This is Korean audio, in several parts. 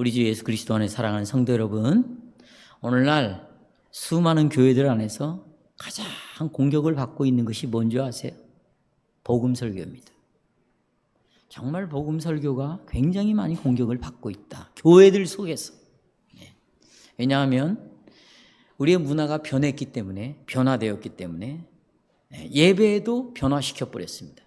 우리 주 예수 그리스도 안에 사랑하는 성도 여러분, 오늘날 수많은 교회들 안에서 가장 공격을 받고 있는 것이 뭔지 아세요? 복음 설교입니다. 정말 복음 설교가 굉장히 많이 공격을 받고 있다. 교회들 속에서. 왜냐하면 우리의 문화가 변했기 때문에, 변화되었기 때문에 예배도 변화시켜 버렸습니다.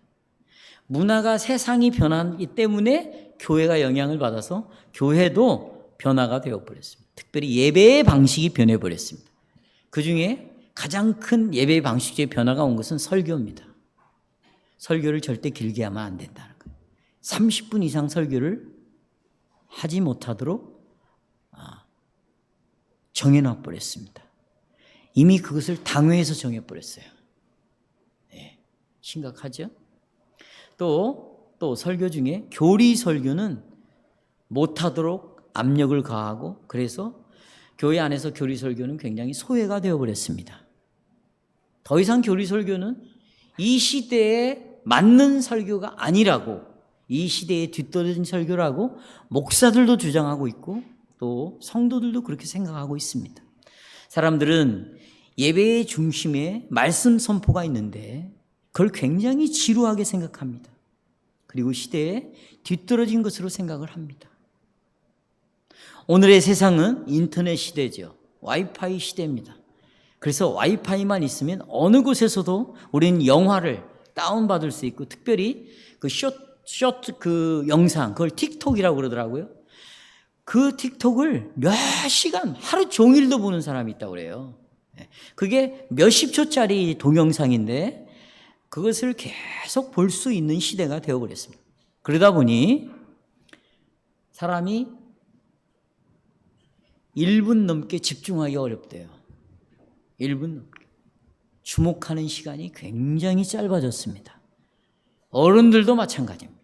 문화가 세상이 변하기 때문에 교회가 영향을 받아서 교회도 변화가 되어버렸습니다. 특별히 예배의 방식이 변해버렸습니다. 그 중에 가장 큰 예배의 방식의 변화가 온 것은 설교입니다. 설교를 절대 길게 하면 안 된다는 거예요. 30분 이상 설교를 하지 못하도록 정해놔 버렸습니다. 이미 그것을 당회에서 정해버렸어요. 네, 심각하죠? 또 설교 중에 교리 설교는 못하도록 압력을 가하고, 그래서 교회 안에서 교리 설교는 굉장히 소외가 되어버렸습니다. 더 이상 교리 설교는 이 시대에 맞는 설교가 아니라고, 이 시대에 뒤떨어진 설교라고 목사들도 주장하고 있고 또 성도들도 그렇게 생각하고 있습니다. 사람들은 예배의 중심에 말씀 선포가 있는데 그걸 굉장히 지루하게 생각합니다. 그리고 시대에 뒤떨어진 것으로 생각을 합니다. 오늘의 세상은 인터넷 시대죠. 와이파이 시대입니다. 그래서 와이파이만 있으면 어느 곳에서도 우리는 영화를 다운받을 수 있고, 특별히 그 쇼트 그 영상, 그걸 틱톡이라고 그러더라고요. 그 틱톡을 몇 시간, 하루 종일도 보는 사람이 있다고 그래요. 그게 몇십 초짜리 동영상인데 그것을 계속 볼 수 있는 시대가 되어버렸습니다. 그러다 보니 사람이 1분 넘게 집중하기 어렵대요. 1분 넘게. 주목하는 시간이 굉장히 짧아졌습니다. 어른들도 마찬가지입니다.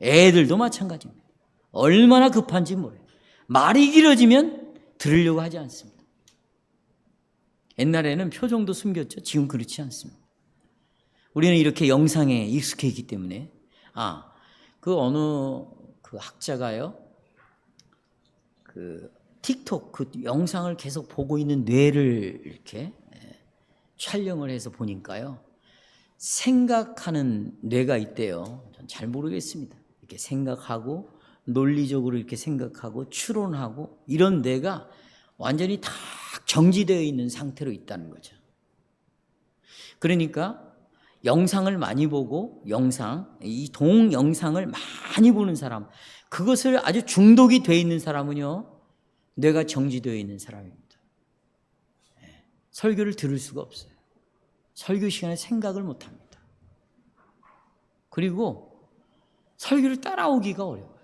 애들도 마찬가지입니다. 얼마나 급한지 모르요. 말이 길어지면 들으려고 하지 않습니다. 옛날에는 표정도 숨겼죠. 지금 그렇지 않습니다. 우리는 이렇게 영상에 익숙해 있기 때문에, 그 어느 그 학자가요, 그 틱톡 그 영상을 계속 보고 있는 뇌를 이렇게 촬영을 해서 보니까요, 생각하는 뇌가 있대요. 전 잘 모르겠습니다. 이렇게 생각하고 논리적으로 이렇게 생각하고 추론하고 이런 뇌가 완전히 다 정지되어 있는 상태로 있다는 거죠. 그러니까 영상을 많이 보고 이 동영상을 많이 보는 사람, 그것을 아주 중독이 되어 있는 사람은요, 뇌가 정지되어 있는 사람입니다. 설교를 들을 수가 없어요. 설교 시간에 생각을 못합니다. 그리고 설교를 따라오기가 어려워요.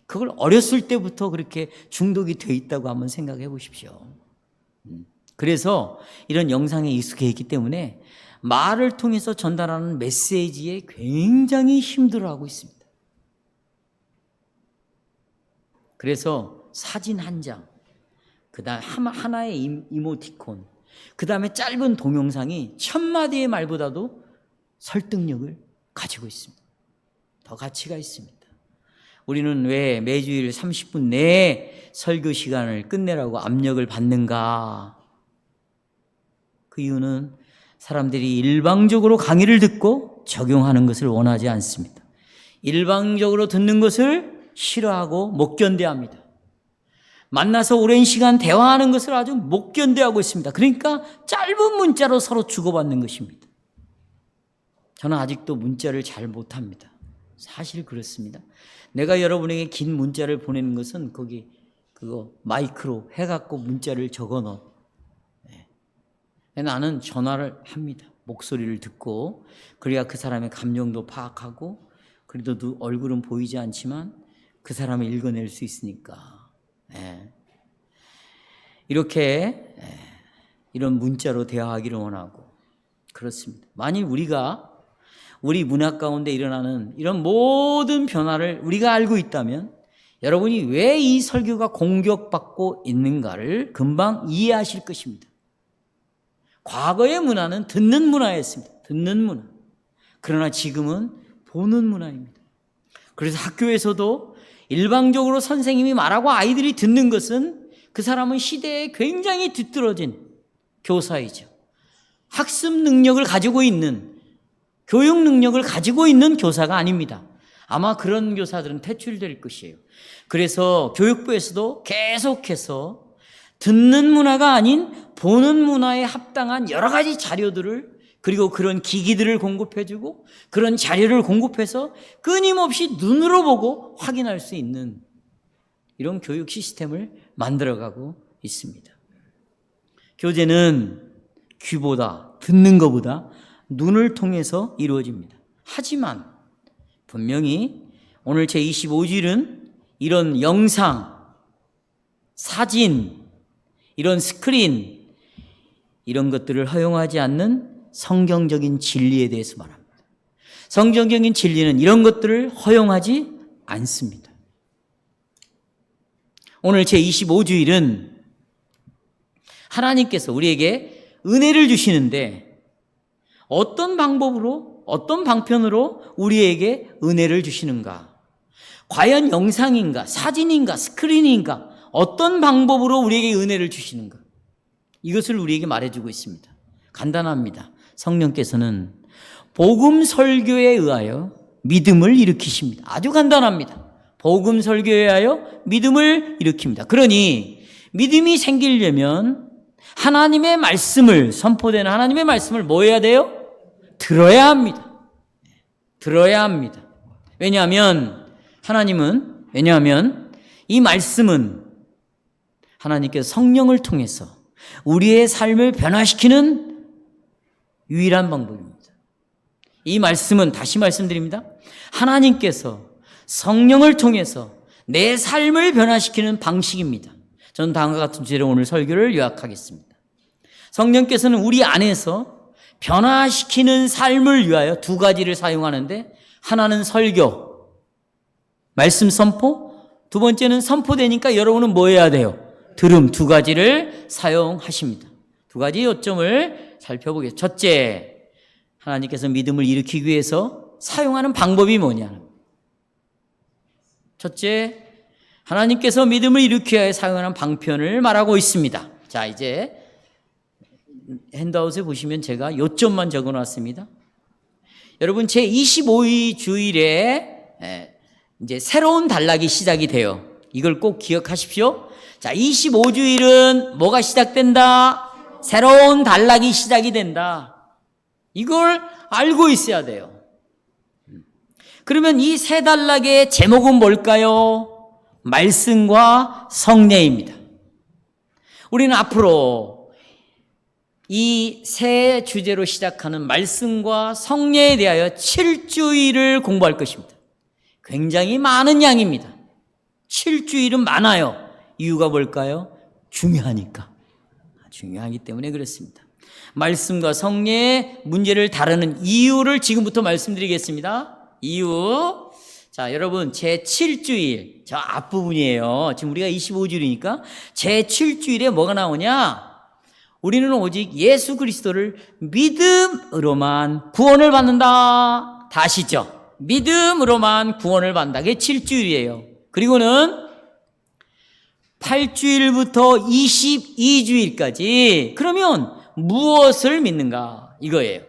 그걸 어렸을 때부터 그렇게 중독이 되어 있다고 한번 생각해 보십시오. 그래서 이런 영상에 익숙해 있기 때문에 말을 통해서 전달하는 메시지에 굉장히 힘들어하고 있습니다. 그래서 사진 한 장, 그 다음 하나의 이모티콘, 그 다음에 짧은 동영상이 1000마디의 말보다도 설득력을 가지고 있습니다. 더 가치가 있습니다. 우리는 왜 매주일 30분 내에 설교 시간을 끝내라고 압력을 받는가? 그 이유는 사람들이 일방적으로 강의를 듣고 적용하는 것을 원하지 않습니다. 일방적으로 듣는 것을 싫어하고 못 견뎌합니다. 만나서 오랜 시간 대화하는 것을 아주 못 견뎌하고 있습니다. 그러니까 짧은 문자로 서로 주고받는 것입니다. 저는 아직도 문자를 잘 못합니다. 사실 그렇습니다. 내가 여러분에게 긴 문자를 보내는 것은 그거 마이크로 해갖고 문자를 적어넣어. 나는 전화를 합니다. 목소리를 듣고, 그래야 그 사람의 감정도 파악하고, 그래도 얼굴은 보이지 않지만 그 사람을 읽어낼 수 있으니까. 이렇게 이런 문자로 대화하기를 원하고, 그렇습니다. 만일 우리 문화 가운데 일어나는 이런 모든 변화를 우리가 알고 있다면 여러분이 왜 이 설교가 공격받고 있는가를 금방 이해하실 것입니다. 과거의 문화는 듣는 문화였습니다. 듣는 문화. 그러나 지금은 보는 문화입니다. 그래서 학교에서도 일방적으로 선생님이 말하고 아이들이 듣는 것은 그 사람은 시대에 굉장히 뒤떨어진 교사이죠. 학습 능력을 가지고 있는, 교육 능력을 가지고 있는 교사가 아닙니다. 아마 그런 교사들은 퇴출될 것이에요. 그래서 교육부에서도 계속해서 듣는 문화가 아닌 보는 문화에 합당한 여러 가지 자료들을, 그리고 그런 기기들을 공급해주고 그런 자료를 공급해서 끊임없이 눈으로 보고 확인할 수 있는 이런 교육 시스템을 만들어가고 있습니다. 교재는 귀보다, 듣는 것보다 눈을 통해서 이루어집니다. 하지만 분명히 오늘 제25주일은 이런 영상, 사진, 이런 스크린, 이런 것들을 허용하지 않는 성경적인 진리에 대해서 말합니다. 성경적인 진리는 이런 것들을 허용하지 않습니다. 오늘 제25주일은 하나님께서 우리에게 은혜를 주시는데 어떤 방법으로, 어떤 방편으로 우리에게 은혜를 주시는가? 과연 영상인가, 사진인가, 스크린인가, 어떤 방법으로 우리에게 은혜를 주시는가? 이것을 우리에게 말해주고 있습니다. 간단합니다. 성령께서는 복음 설교에 의하여 믿음을 일으키십니다. 아주 간단합니다. 복음 설교에 의하여 믿음을 일으킵니다. 그러니 믿음이 생기려면 하나님의 말씀을, 선포되는 하나님의 말씀을 뭐 해야 돼요? 들어야 합니다. 들어야 합니다. 왜냐하면 이 말씀은 하나님께서 성령을 통해서 우리의 삶을 변화시키는 유일한 방법입니다. 이 말씀은, 다시 말씀드립니다, 하나님께서 성령을 통해서 내 삶을 변화시키는 방식입니다. 저는 다음과 같은 주제로 오늘 설교를 요약하겠습니다. 성령께서는 우리 안에서 변화시키는 삶을 위하여 두 가지를 사용하는데, 하나는 설교, 말씀 선포, 두 번째는 선포되니까 여러분은 뭐 해야 돼요? 들음. 두 가지를 사용하십니다. 두 가지 요점을 살펴보겠습니다. 첫째, 하나님께서 믿음을 일으키기 위해서 사용하는 방법이 뭐냐? 첫째, 하나님께서 믿음을 일으키기 위해 사용하는 방편을 말하고 있습니다. 자, 이제 핸드아웃에 보시면 제가 요점만 적어놨습니다. 여러분, 제 25일 주일에 이제 새로운 단락이 시작이 돼요. 이걸 꼭 기억하십시오. 자, 25주일은 뭐가 시작된다? 새로운 단락이 시작이 된다. 이걸 알고 있어야 돼요. 그러면 이 새 단락의 제목은 뭘까요? 말씀과 성례입니다. 우리는 앞으로 이 새 주제로 시작하는 말씀과 성례에 대하여 7주일을 공부할 것입니다. 굉장히 많은 양입니다. 7주일은 많아요. 이유가 뭘까요? 중요하니까. 중요하기 때문에 그렇습니다. 말씀과 성례의 문제를 다루는 이유를 지금부터 말씀드리겠습니다. 이유. 자, 여러분, 제7주일, 저 앞부분이에요. 지금 우리가 25주일이니까 제7주일에 뭐가 나오냐? 우리는 오직 예수 그리스도를 믿음으로만 구원을 받는다. 다 아시죠? 믿음으로만 구원을 받는다. 그게 7주일이에요. 그리고는 8주일부터 22주일까지 그러면 무엇을 믿는가? 이거예요.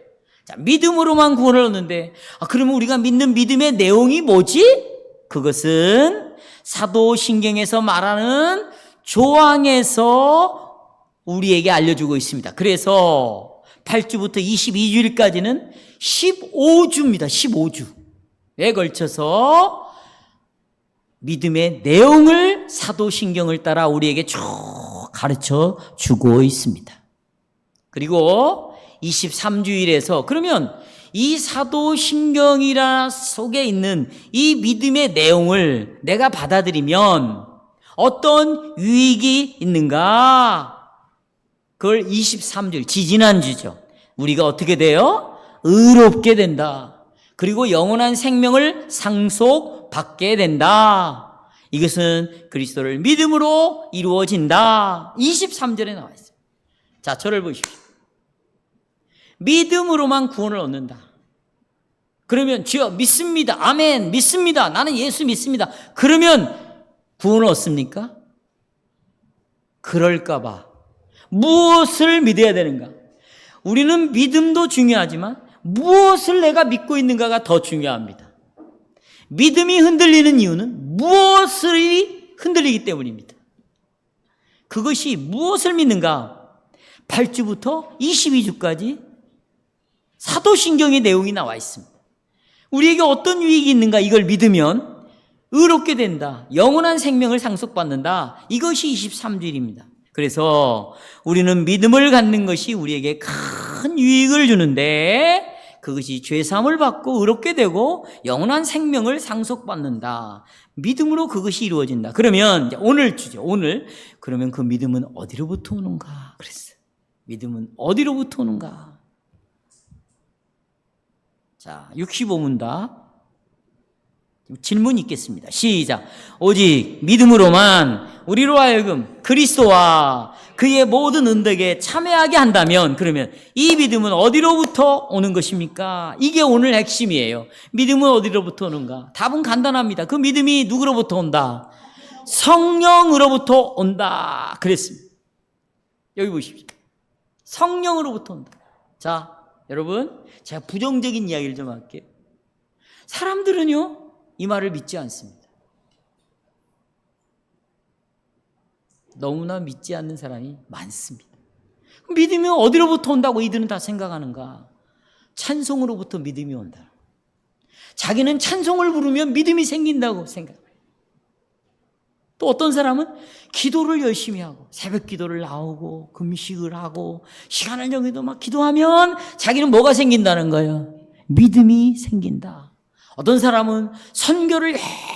자, 믿음으로만 구원을 얻는데, 그러면 우리가 믿는 믿음의 내용이 뭐지? 그것은 사도신경에서 말하는 조항에서 우리에게 알려주고 있습니다. 그래서 8주부터 22주일까지는 15주입니다. 15주에 걸쳐서 믿음의 내용을 사도신경을 따라 우리에게 쭉 가르쳐 주고 있습니다. 그리고 23주일에서 그러면 이 사도신경이라 속에 있는 이 믿음의 내용을 내가 받아들이면 어떤 유익이 있는가? 그걸 23주일, 지지난주죠. 우리가 어떻게 돼요? 의롭게 된다. 그리고 영원한 생명을 상속받게 된다. 이것은 그리스도를 믿음으로 이루어진다. 23절에 나와 있어요. 자, 저를 보십시오. 믿음으로만 구원을 얻는다. 그러면 주여 믿습니다. 아멘. 믿습니다. 나는 예수 믿습니다. 그러면 구원을 얻습니까? 그럴까 봐 무엇을 믿어야 되는가? 우리는 믿음도 중요하지만 무엇을 내가 믿고 있는가가 더 중요합니다. 믿음이 흔들리는 이유는 무엇이 흔들리기 때문입니다. 그것이 무엇을 믿는가? 8주부터 22주까지 사도신경의 내용이 나와 있습니다. 우리에게 어떤 유익이 있는가? 이걸 믿으면 의롭게 된다. 영원한 생명을 상속받는다. 이것이 23주일입니다. 그래서 우리는 믿음을 갖는 것이 우리에게 큰 유익을 주는데 그것이 죄사함을 받고 의롭게 되고 영원한 생명을 상속받는다. 믿음으로 그것이 이루어진다. 그러면 이제 오늘 주죠. 오늘 그러면 그 믿음은 어디로부터 오는가? 그랬어요. 믿음은 어디로부터 오는가? 자, 65문답 질문 있겠습니다. 시작. 오직 믿음으로만 우리로 하여금 그리스도와 그의 모든 은덕에 참여하게 한다면 그러면 이 믿음은 어디로부터 오는 것입니까? 이게 오늘 핵심이에요. 믿음은 어디로부터 오는가? 답은 간단합니다. 그 믿음이 누구로부터 온다? 성령으로부터 온다. 그랬습니다. 여기 보십시오. 성령으로부터 온다. 자, 여러분, 제가 부정적인 이야기를 좀 할게요. 사람들은요, 이 말을 믿지 않습니다. 너무나 믿지 않는 사람이 많습니다. 믿음이 어디로부터 온다고 이들은 다 생각하는가? 찬송으로부터 믿음이 온다. 자기는 찬송을 부르면 믿음이 생긴다고 생각해요. 또 어떤 사람은 기도를 열심히 하고 새벽 기도를 나오고 금식을 하고 시간을 정해도 막 기도하면 자기는 뭐가 생긴다는 거예요? 믿음이 생긴다. 어떤 사람은 선교를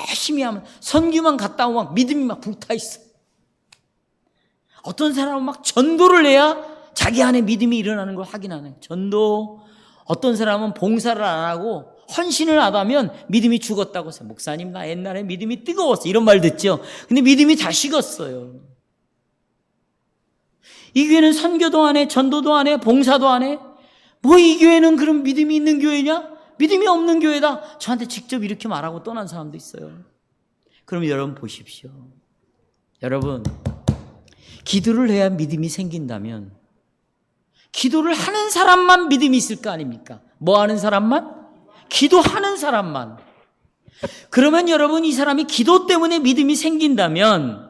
열심히 하면 선교만 갔다 오면 믿음이 막 불타 있어. 어떤 사람은 막 전도를 해야 자기 안에 믿음이 일어나는 걸 확인하는 전도. 어떤 사람은 봉사를 안 하고 헌신을 안 하면 믿음이 죽었다고 해서 목사님 나 옛날에 믿음이 뜨거웠어 이런 말 듣죠. 근데 믿음이 다 식었어요. 이 교회는 선교도 안 해, 전도도 안 해, 봉사도 안 해. 뭐 이 교회는 그럼 믿음이 있는 교회냐? 믿음이 없는 교회다. 저한테 직접 이렇게 말하고 떠난 사람도 있어요. 그럼 여러분 보십시오. 여러분, 기도를 해야 믿음이 생긴다면 기도를 하는 사람만 믿음이 있을 거 아닙니까? 뭐 하는 사람만? 기도하는 사람만. 그러면 여러분, 이 사람이 기도 때문에 믿음이 생긴다면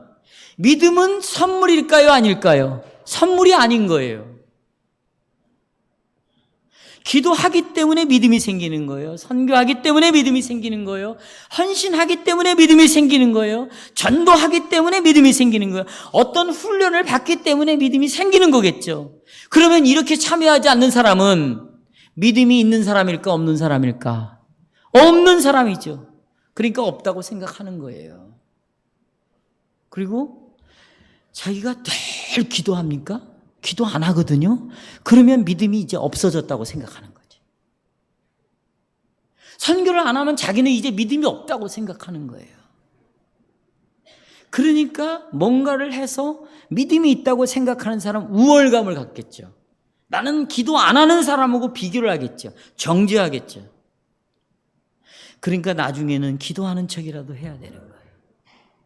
믿음은 선물일까요? 아닐까요? 선물이 아닌 거예요. 기도하기 때문에 믿음이 생기는 거예요. 선교하기 때문에 믿음이 생기는 거예요. 헌신하기 때문에 믿음이 생기는 거예요. 전도하기 때문에 믿음이 생기는 거예요. 어떤 훈련을 받기 때문에 믿음이 생기는 거겠죠. 그러면 이렇게 참여하지 않는 사람은 믿음이 있는 사람일까 없는 사람일까? 없는 사람이죠. 그러니까 없다고 생각하는 거예요. 그리고 자기가 늘 기도합니까? 기도 안 하거든요. 그러면 믿음이 이제 없어졌다고 생각하는 거죠. 선교를 안 하면 자기는 이제 믿음이 없다고 생각하는 거예요. 그러니까 뭔가를 해서 믿음이 있다고 생각하는 사람 우월감을 갖겠죠. 나는 기도 안 하는 사람하고 비교를 하겠죠. 정죄하겠죠. 그러니까 나중에는 기도하는 척이라도 해야 되는 거예요.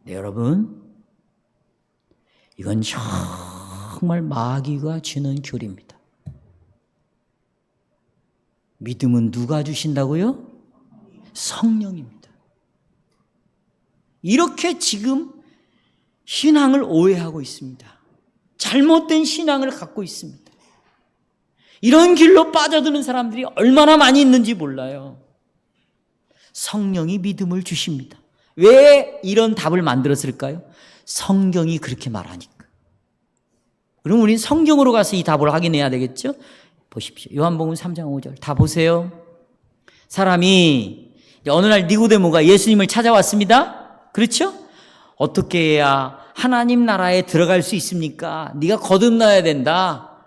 네, 여러분, 이건 정말 마귀가 주는 교리입니다. 믿음은 누가 주신다고요? 성령입니다. 이렇게 지금 신앙을 오해하고 있습니다. 잘못된 신앙을 갖고 있습니다. 이런 길로 빠져드는 사람들이 얼마나 많이 있는지 몰라요. 성령이 믿음을 주십니다. 왜 이런 답을 만들었을까요? 성경이 그렇게 말하니까. 그럼 우린 성경으로 가서 이 답을 확인해야 되겠죠? 보십시오. 요한복음 3장 5절 다 보세요. 사람이 어느 날 니고데모가 예수님을 찾아왔습니다. 그렇죠? 어떻게 해야 하나님 나라에 들어갈 수 있습니까? 네가 거듭나야 된다.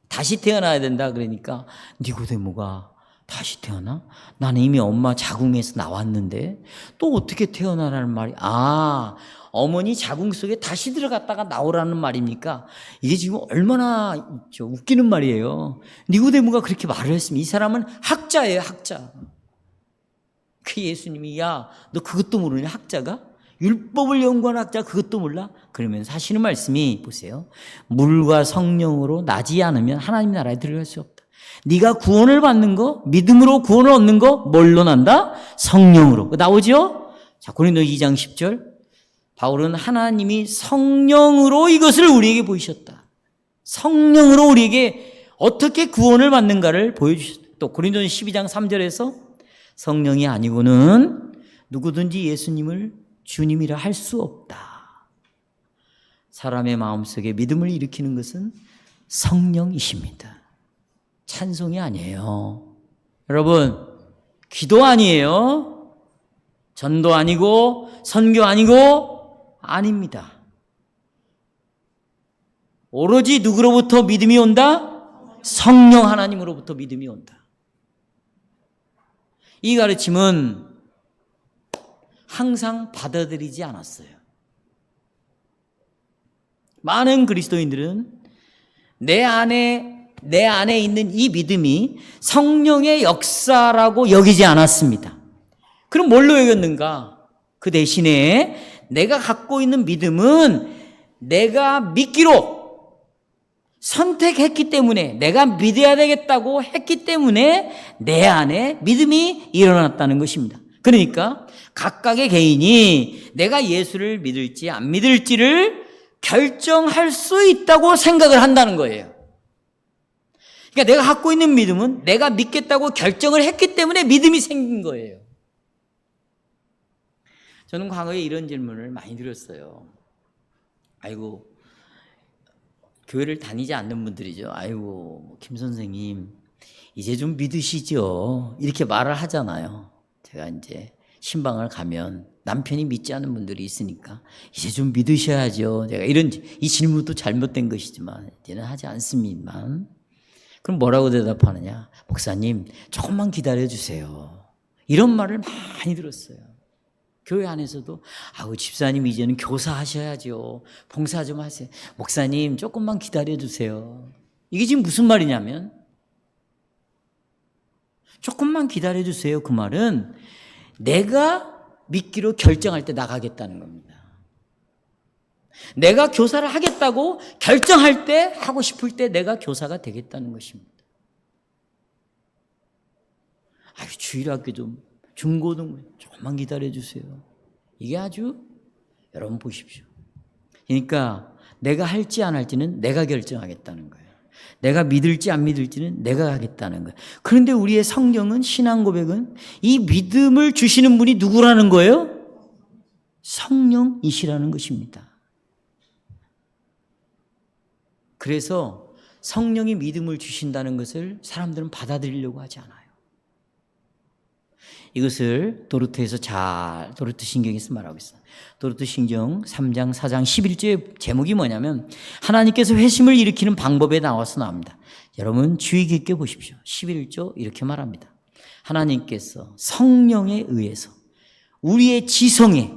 다시 태어나야 된다. 그러니까 니고데모가 다시 태어나? 나는 이미 엄마 자궁에서 나왔는데 또 어떻게 태어나라는 말이? 어머니 자궁 속에 다시 들어갔다가 나오라는 말입니까? 이게 지금 얼마나 웃기는 말이에요. 니고데모가 그렇게 말을 했습니다. 이 사람은 학자예요, 학자. 그 예수님이 야, 너 그것도 모르냐? 학자가? 율법을 연구한 학자 그것도 몰라? 그러면서 하시는 말씀이 보세요. 물과 성령으로 나지 않으면 하나님 나라에 들어갈 수 없다. 네가 구원을 받는 거, 믿음으로 구원을 얻는 거 뭘로 난다? 성령으로. 나오죠? 자, 고린도 2장 10절. 바울은 하나님이 성령으로 이것을 우리에게 보이셨다. 성령으로 우리에게 어떻게 구원을 받는가를 보여주셨다. 또 고린도전 12장 3절에서 성령이 아니고는 누구든지 예수님을 주님이라 할 수 없다. 사람의 마음속에 믿음을 일으키는 것은 성령이십니다. 찬송이 아니에요. 여러분, 기도 아니에요. 전도 아니고 선교 아니고 아닙니다. 오로지 누구로부터 믿음이 온다? 성령 하나님으로부터 믿음이 온다. 이 가르침은 항상 받아들이지 않았어요. 많은 그리스도인들은 내 안에 있는 이 믿음이 성령의 역사라고 여기지 않았습니다. 그럼 뭘로 여겼는가? 그 대신에 내가 갖고 있는 믿음은 내가 믿기로 선택했기 때문에, 내가 믿어야 되겠다고 했기 때문에 내 안에 믿음이 일어났다는 것입니다. 그러니까 각각의 개인이 내가 예수를 믿을지 안 믿을지를 결정할 수 있다고 생각을 한다는 거예요. 그러니까 내가 갖고 있는 믿음은 내가 믿겠다고 결정을 했기 때문에 믿음이 생긴 거예요. 저는 과거에 이런 질문을 많이 들었어요. 아이고, 교회를 다니지 않는 분들이죠. 아이고, 김 선생님, 이제 좀 믿으시죠? 이렇게 말을 하잖아요. 제가 이제 신방을 가면 남편이 믿지 않는 분들이 있으니까 이제 좀 믿으셔야죠. 제가 이 질문도 잘못된 것이지만 이제는 하지 않습니다만. 그럼 뭐라고 대답하느냐? 목사님, 조금만 기다려주세요. 이런 말을 많이 들었어요. 교회 안에서도 아우 집사님 이제는 교사하셔야죠. 봉사 좀 하세요. 목사님 조금만 기다려주세요. 이게 지금 무슨 말이냐면 조금만 기다려주세요. 그 말은 내가 믿기로 결정할 때 나가겠다는 겁니다. 내가 교사를 하겠다고 결정할 때, 하고 싶을 때 내가 교사가 되겠다는 것입니다. 아유, 주일학교 좀, 중고등 조금만 기다려주세요. 이게 아주, 여러분 보십시오. 그러니까 내가 할지 안 할지는 내가 결정하겠다는 거예요. 내가 믿을지 안 믿을지는 내가 하겠다는 거예요. 그런데 우리의 성경은, 신앙 고백은 이 믿음을 주시는 분이 누구라는 거예요? 성령이시라는 것입니다. 그래서 성령이 믿음을 주신다는 것을 사람들은 받아들이려고 하지 않아요. 이것을 도르트 신경에서 말하고 있어요. 도르트 신경 3장 4장 11절 제목이 뭐냐면 하나님께서 회심을 일으키는 방법에 나옵니다. 여러분 주의 깊게 보십시오. 11조 이렇게 말합니다. 하나님께서 성령에 의해서 우리의 지성에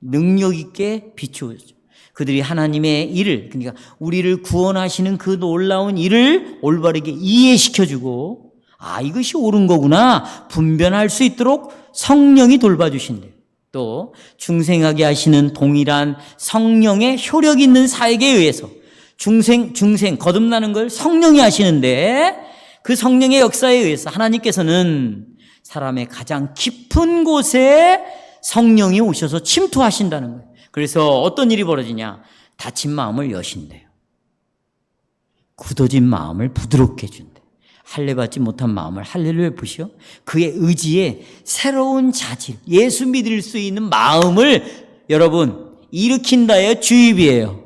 능력 있게 비추어줘. 그들이 하나님의 일을, 그러니까 우리를 구원하시는 그 놀라운 일을 올바르게 이해시켜주고, 아, 이것이 옳은 거구나 분별할 수 있도록 성령이 돌봐주신대요. 또 중생하게 하시는 동일한 성령의 효력 있는 사역에 의해서 중생 거듭나는 걸 성령이 하시는데, 그 성령의 역사에 의해서 하나님께서는 사람의 가장 깊은 곳에 성령이 오셔서 침투하신다는 거예요. 그래서 어떤 일이 벌어지냐? 다친 마음을 여신대요. 굳어진 마음을 부드럽게 해준대요. 할례받지 못한 마음을 할례로 베푸시오. 그의 의지에 새로운 자질, 예수 믿을 수 있는 마음을 여러분 일으킨다예요? 주입이에요?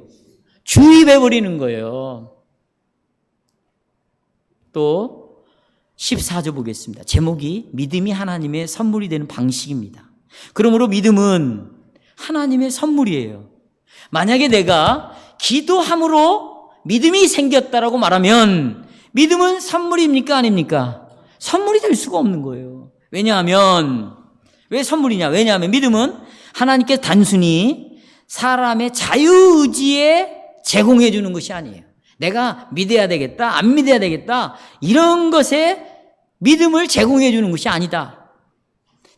주입해버리는 거예요. 또 14조 보겠습니다. 제목이 믿음이 하나님의 선물이 되는 방식입니다. 그러므로 믿음은 하나님의 선물이에요. 만약에 내가 기도함으로 믿음이 생겼다라고 말하면 믿음은 선물입니까? 아닙니까? 선물이 될 수가 없는 거예요. 왜냐하면, 왜 선물이냐? 왜냐하면 믿음은 하나님께 단순히 사람의 자유의지에 제공해 주는 것이 아니에요. 내가 믿어야 되겠다, 안 믿어야 되겠다, 이런 것에 믿음을 제공해 주는 것이 아니다.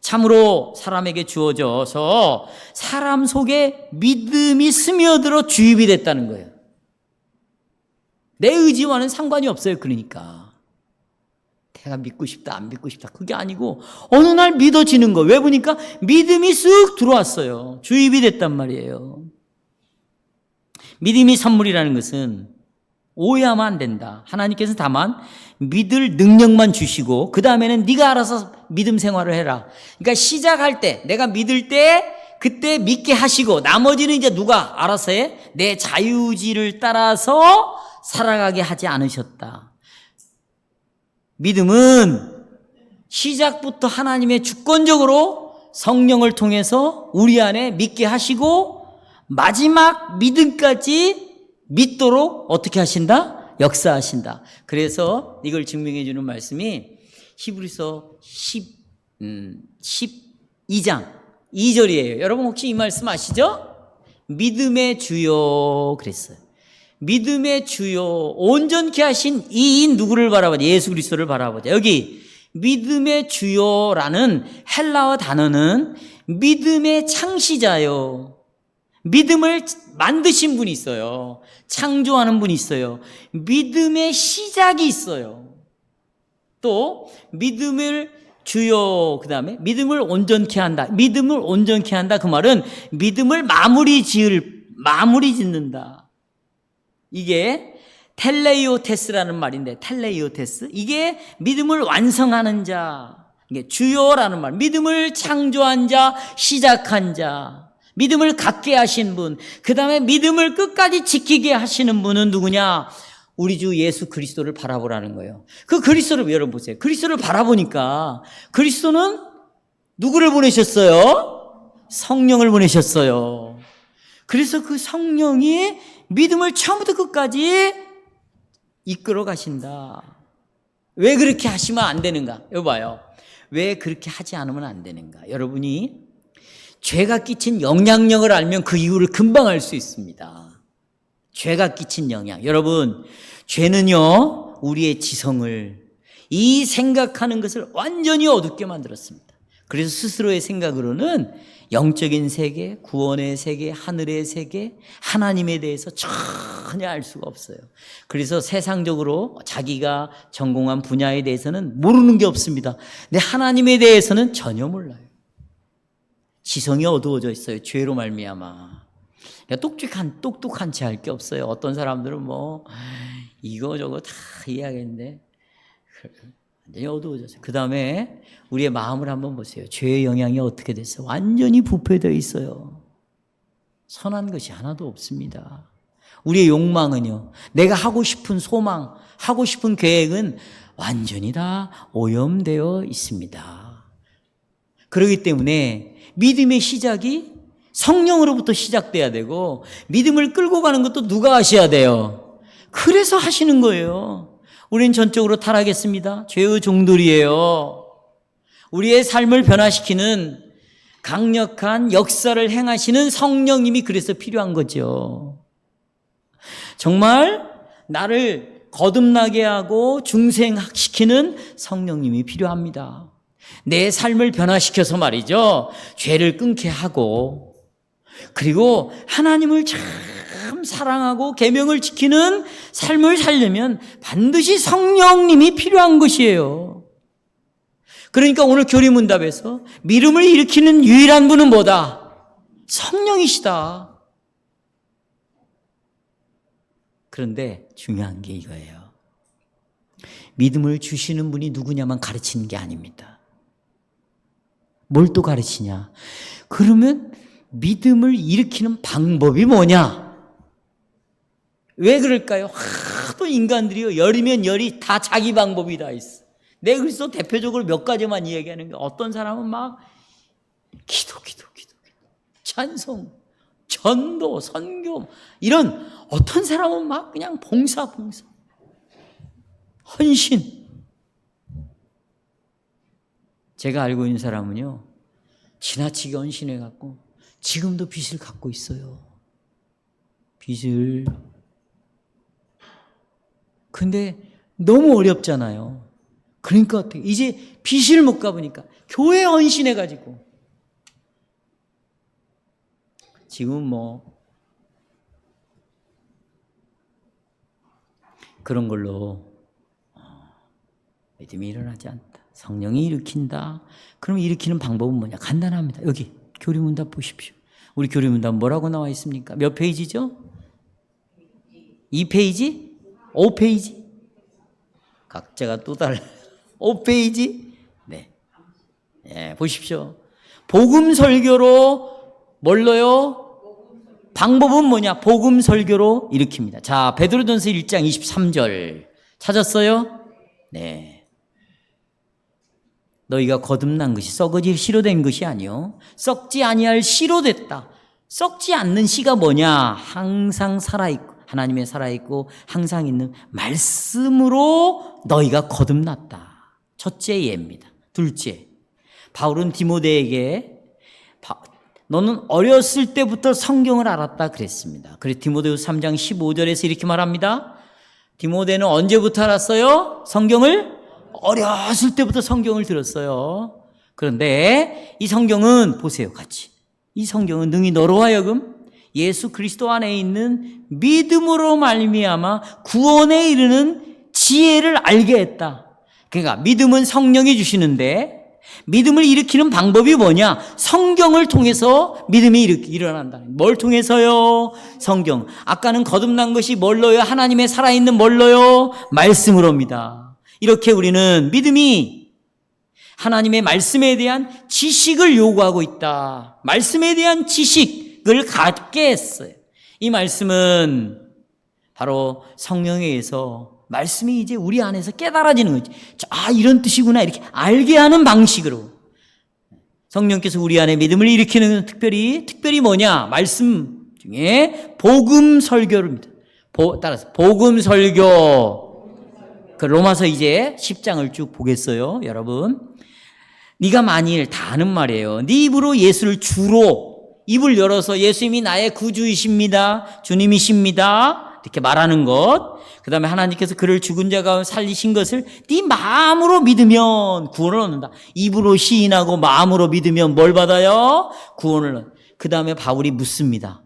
참으로 사람에게 주어져서 사람 속에 믿음이 스며들어 주입이 됐다는 거예요. 내 의지와는 상관이 없어요. 그러니까 내가 믿고 싶다 안 믿고 싶다 그게 아니고 어느 날 믿어지는 거. 왜 보니까 믿음이 쓱 들어왔어요. 주입이 됐단 말이에요. 믿음이 선물이라는 것은 오해하면 안 된다. 하나님께서 다만 믿을 능력만 주시고 그 다음에는 네가 알아서 믿음 생활을 해라. 그러니까 시작할 때 내가 믿을 때 그때 믿게 하시고 나머지는 이제 누가 알아서 해? 내 자유의지를 따라서 살아가게 하지 않으셨다. 믿음은 시작부터 하나님의 주권적으로 성령을 통해서 우리 안에 믿게 하시고 마지막 믿음까지 믿도록 어떻게 하신다? 역사하신다. 그래서 이걸 증명해 주는 말씀이 히브리서 12장 2절이에요. 여러분 혹시 이 말씀 아시죠? 믿음의 주요 그랬어요. 믿음의 주요 온전케 하신 이인 누구를 바라보자? 예수 그리스도를 바라보자. 여기 믿음의 주요라는 헬라어 단어는 믿음의 창시자요. 믿음을 만드신 분이 있어요. 창조하는 분이 있어요. 믿음의 시작이 있어요. 또 믿음을 주요 그다음에 믿음을 온전케 한다. 믿음을 온전케 한다. 그 말은 믿음을 마무리 짓는다. 이게 텔레이오테스라는 말인데 텔레이오테스 이게 믿음을 완성하는 자. 이게 주요라는 말. 믿음을 창조한 자, 시작한 자. 믿음을 갖게 하신 분, 그 다음에 믿음을 끝까지 지키게 하시는 분은 누구냐? 우리 주 예수 그리스도를 바라보라는 거예요. 그 그리스도를 여러분 보세요. 그리스도를 바라보니까 그리스도는 누구를 보내셨어요? 성령을 보내셨어요. 그래서 그 성령이 믿음을 처음부터 끝까지 이끌어 가신다. 왜 그렇게 하시면 안 되는가? 여기 봐요. 왜 그렇게 하지 않으면 안 되는가? 여러분이 죄가 끼친 영향력을 알면 그 이유를 금방 알 수 있습니다. 죄가 끼친 영향. 여러분, 죄는요, 우리의 지성을, 이 생각하는 것을 완전히 어둡게 만들었습니다. 그래서 스스로의 생각으로는 영적인 세계, 구원의 세계, 하늘의 세계, 하나님에 대해서 전혀 알 수가 없어요. 그래서 세상적으로 자기가 전공한 분야에 대해서는 모르는 게 없습니다. 근데 하나님에 대해서는 전혀 몰라요. 지성이 어두워져 있어요. 죄로 말미암아. 똑똑한 채 할 게 없어요. 어떤 사람들은 뭐 이거 저거 다 이해하겠는데 완전히 어두워졌어요. 그 다음에 우리의 마음을 한번 보세요. 죄의 영향이 어떻게 됐어요? 완전히 부패되어 있어요. 선한 것이 하나도 없습니다. 우리의 욕망은요, 내가 하고 싶은 소망, 하고 싶은 계획은 완전히 다 오염되어 있습니다. 그렇기 때문에 믿음의 시작이 성령으로부터 시작돼야 되고 믿음을 끌고 가는 것도 누가 하셔야 돼요? 그래서 하시는 거예요. 우린 전적으로 타락했습니다. 죄의 종들이에요. 우리의 삶을 변화시키는 강력한 역사를 행하시는 성령님이 그래서 필요한 거죠. 정말 나를 거듭나게 하고 중생시키는 성령님이 필요합니다. 내 삶을 변화시켜서 말이죠. 죄를 끊게 하고 그리고 하나님을 참 사랑하고 계명을 지키는 삶을 살려면 반드시 성령님이 필요한 것이에요. 그러니까 오늘 교리문답에서 믿음을 일으키는 유일한 분은 뭐다? 성령이시다. 그런데 중요한 게 이거예요. 믿음을 주시는 분이 누구냐만 가르치는 게 아닙니다. 뭘 또 가르치냐? 그러면 믿음을 일으키는 방법이 뭐냐? 왜 그럴까요? 하도 인간들이요, 열이면 열이 다 자기 방법이 다 있어. 내 그리스도 대표적으로 몇 가지만 이야기하는 게 어떤 사람은 막 기도, 찬송, 전도, 선교 이런 어떤 사람은 막 그냥 봉사, 헌신. 제가 알고 있는 사람은요, 지나치게 헌신해갖고 지금도 빚을 갖고 있어요. 빚을. 근데 너무 어렵잖아요. 그러니까 어떻게 이제 빚을 못 갚으니까 교회 헌신해가지고 지금 뭐 그런 걸로 믿음이 일어나지 않다. 성령이 일으킨다. 그럼 일으키는 방법은 뭐냐? 간단합니다. 여기 교리문답 보십시오. 우리 교리문답 뭐라고 나와 있습니까? 몇 페이지죠? 2페이지? 5페이지? 각자가 또 달라요. 5페이지? 네. 네, 보십시오. 복음 설교로 뭘로요? 방법은 뭐냐? 복음 설교로 일으킵니다. 자, 베드로전서 1장 23절 찾았어요? 네. 너희가 거듭난 것이 썩어질 씨로 된 것이 아니요 썩지 아니할 씨로 됐다. 썩지 않는 씨가 뭐냐? 항상 살아있고 하나님의 살아있고 항상 있는 말씀으로 너희가 거듭났다. 첫째 예입니다. 둘째, 바울은 디모데에게 너는 어렸을 때부터 성경을 알았다 그랬습니다. 그래서 디모데후서 3장 15절에서 이렇게 말합니다. 디모데는 언제부터 알았어요? 성경을? 어렸을 때부터 성경을 들었어요. 그런데 이 성경은 보세요, 같이. 이 성경은 능히 너로 하여금 예수 그리스도 안에 있는 믿음으로 말미암아 구원에 이르는 지혜를 알게 했다. 그러니까 믿음은 성령이 주시는데 믿음을 일으키는 방법이 뭐냐? 성경을 통해서 믿음이 일어난다. 뭘 통해서요? 성경. 아까는 거듭난 것이 뭘로요? 하나님의 살아있는 뭘로요? 말씀으로입니다. 이렇게 우리는 믿음이 하나님의 말씀에 대한 지식을 요구하고 있다. 말씀에 대한 지식을 갖게 했어요. 이 말씀은 바로 성령에 의해서 말씀이 이제 우리 안에서 깨달아지는 거지. 아, 이런 뜻이구나. 이렇게 알게 하는 방식으로. 성령께서 우리 안에 믿음을 일으키는 특별히 뭐냐? 말씀 중에 복음 설교입니다. 따라서 복음 설교. 그 로마서 이제 10장을 쭉 보겠어요, 여러분. 네가 만일 다 아는 말이에요. 네 입으로 예수를 주로 입을 열어서 예수님이 나의 구주이십니다. 주님이십니다. 이렇게 말하는 것. 그 다음에 하나님께서 그를 죽은 자 가운데 살리신 것을 네 마음으로 믿으면 구원을 얻는다. 입으로 시인하고 마음으로 믿으면 뭘 받아요? 구원을 얻는다. 그 다음에 바울이 묻습니다.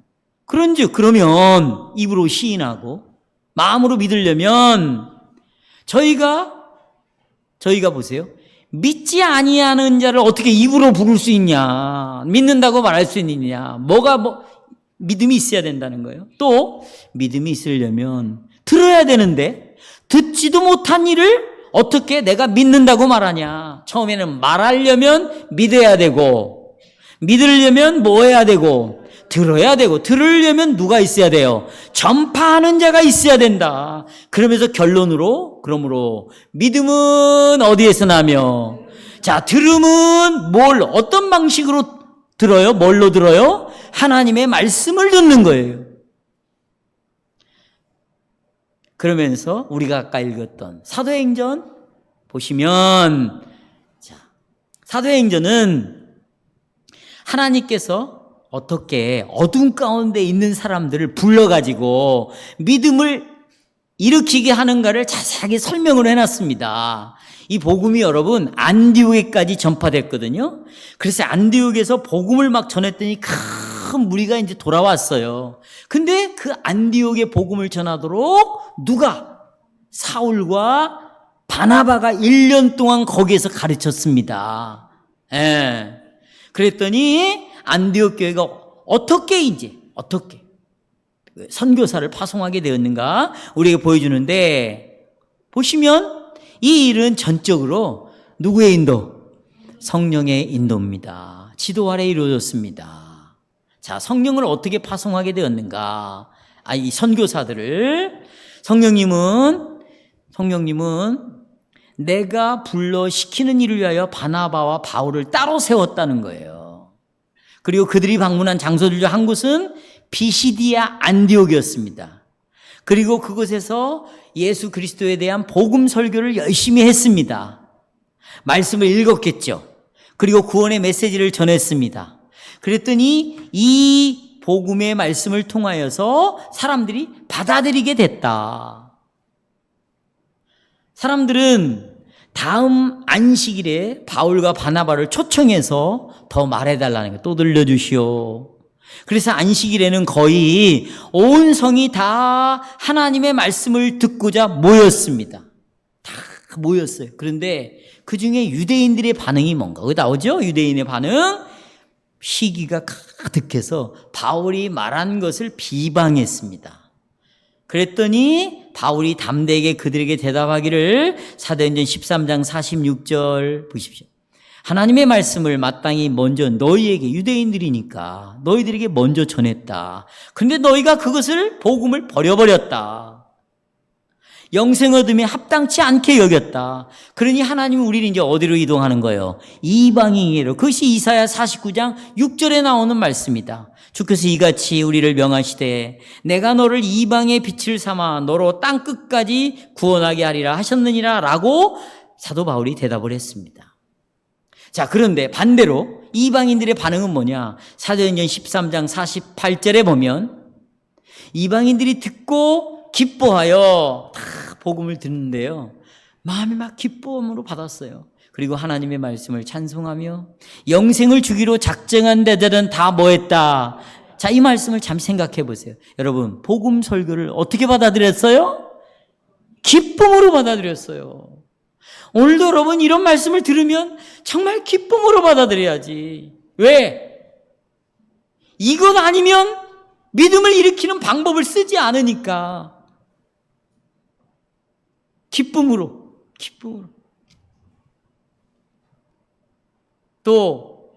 그런즉 그러면 입으로 시인하고 마음으로 믿으려면 저희가 보세요. 믿지 아니하는 자를 어떻게 입으로 부를 수 있냐? 믿는다고 말할 수 있느냐? 믿음이 있어야 된다는 거예요. 또 믿음이 있으려면 들어야 되는데 듣지도 못한 일을 어떻게 내가 믿는다고 말하냐? 처음에는 말하려면 믿어야 되고 믿으려면 뭐 해야 되고 들어야 되고 들으려면 누가 있어야 돼요? 전파하는 자가 있어야 된다. 그러면서 결론으로 그러므로 믿음은 어디에서 나며 자 들음은 어떤 방식으로 들어요? 뭘로 들어요? 하나님의 말씀을 듣는 거예요. 그러면서 우리가 아까 읽었던 사도행전 보시면 자, 사도행전은 하나님께서 어떻게 어둠 가운데 있는 사람들을 불러가지고 믿음을 일으키게 하는가를 자세하게 설명을 해놨습니다. 이 복음이 여러분 안디옥에까지 전파됐거든요. 그래서 안디옥에서 복음을 막 전했더니 큰 무리가 이제 돌아왔어요. 근데 그 안디옥의 복음을 전하도록 누가? 사울과 바나바가 1년 동안 거기에서 가르쳤습니다. 예. 그랬더니 안디옥 교회가 어떻게 선교사를 파송하게 되었는가 우리에게 보여주는데 보시면 이 일은 전적으로 누구의 인도? 성령의 인도입니다. 지도 아래 이루어졌습니다. 자, 성령을 어떻게 파송하게 되었는가? 이 선교사들을 성령님은 내가 불러 시키는 일을 위하여 바나바와 바울을 따로 세웠다는 거예요. 그리고 그들이 방문한 장소들 중 한 곳은 비시디아 안디옥이었습니다. 그리고 그곳에서 예수 그리스도에 대한 복음 설교를 열심히 했습니다. 말씀을 읽었겠죠. 그리고 구원의 메시지를 전했습니다. 그랬더니 이 복음의 말씀을 통하여서 사람들이 받아들이게 됐다. 사람들은 다음 안식일에 바울과 바나바를 초청해서 더 말해달라는 거예요. 또 들려주시오. 그래서 안식일에는 거의 온 성이 다 하나님의 말씀을 듣고자 모였습니다. 다 모였어요. 그런데 그 중에 유대인들의 반응이 뭔가? 거기 나오죠? 유대인의 반응. 시기가 가득해서 바울이 말한 것을 비방했습니다. 그랬더니 바울이 담대하게 그들에게 대답하기를, 사도행전 13장 46절 보십시오. 하나님의 말씀을 마땅히 먼저 너희에게, 유대인들이니까 너희들에게 먼저 전했다. 그런데 너희가 그것을, 복음을 버려버렸다. 영생 얻음에 합당치 않게 여겼다. 그러니 하나님은 우리를 이제 어디로 이동하는 거예요? 이방인에게로. 그것이 이사야 49장 6절에 나오는 말씀이다. 주께서 이같이 우리를 명하시되 내가 너를 이방의 빛을 삼아 너로 땅 끝까지 구원하게 하리라 하셨느니라 라고 사도 바울이 대답을 했습니다. 자, 그런데 반대로 이방인들의 반응은 뭐냐? 사도행전 13장 48절에 보면 이방인들이 듣고 기뻐하여 다 복음을 듣는데요, 마음이 막 기쁨으로 받았어요. 그리고 하나님의 말씀을 찬송하며 영생을 주기로 작정한 데들은 다 뭐했다? 자, 이 말씀을 잠시 생각해 보세요. 여러분, 복음 설교를 어떻게 받아들였어요? 기쁨으로 받아들였어요. 오늘도 여러분 이런 말씀을 들으면 정말 기쁨으로 받아들여야지. 왜? 이것 아니면 믿음을 일으키는 방법을 쓰지 않으니까. 기쁨으로. 또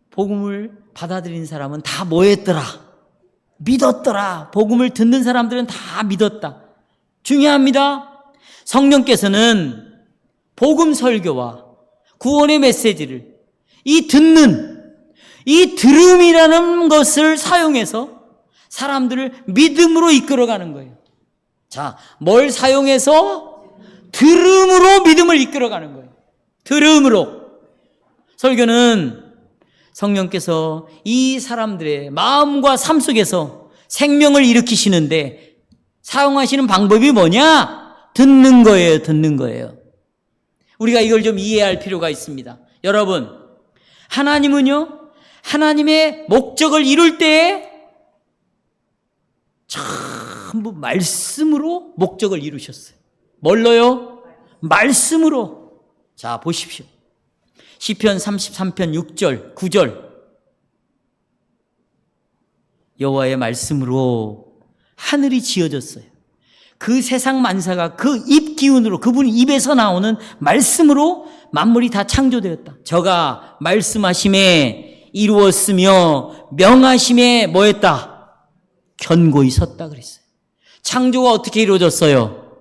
복음을 받아들인 사람은 다 뭐 했더라? 믿었더라. 복음을 듣는 사람들은 다 믿었다. 중요합니다. 성령께서는 복음 설교와 구원의 메시지를 이 들음이라는 것을 사용해서 사람들을 믿음으로 이끌어가는 거예요. 자, 뭘 사용해서? 들음으로 믿음을 이끌어가는 거예요. 들음으로. 설교는 성령께서 이 사람들의 마음과 삶 속에서 생명을 일으키시는데 사용하시는 방법이 뭐냐? 듣는 거예요. 우리가 이걸 좀 이해할 필요가 있습니다. 여러분, 하나님은요, 하나님의 목적을 이룰 때에 전부 말씀으로 목적을 이루셨어요. 뭘로요? 말씀으로. 자, 보십시오. 시편 33편 6절, 9절. 여호와의 말씀으로 하늘이 지어졌어요. 그 세상 만사가 그 입 기운으로, 그분 입에서 나오는 말씀으로 만물이 다 창조되었다. 저가 말씀하심에 이루었으며 명하심에 뭐했다? 견고히 섰다 그랬어요. 창조가 어떻게 이루어졌어요?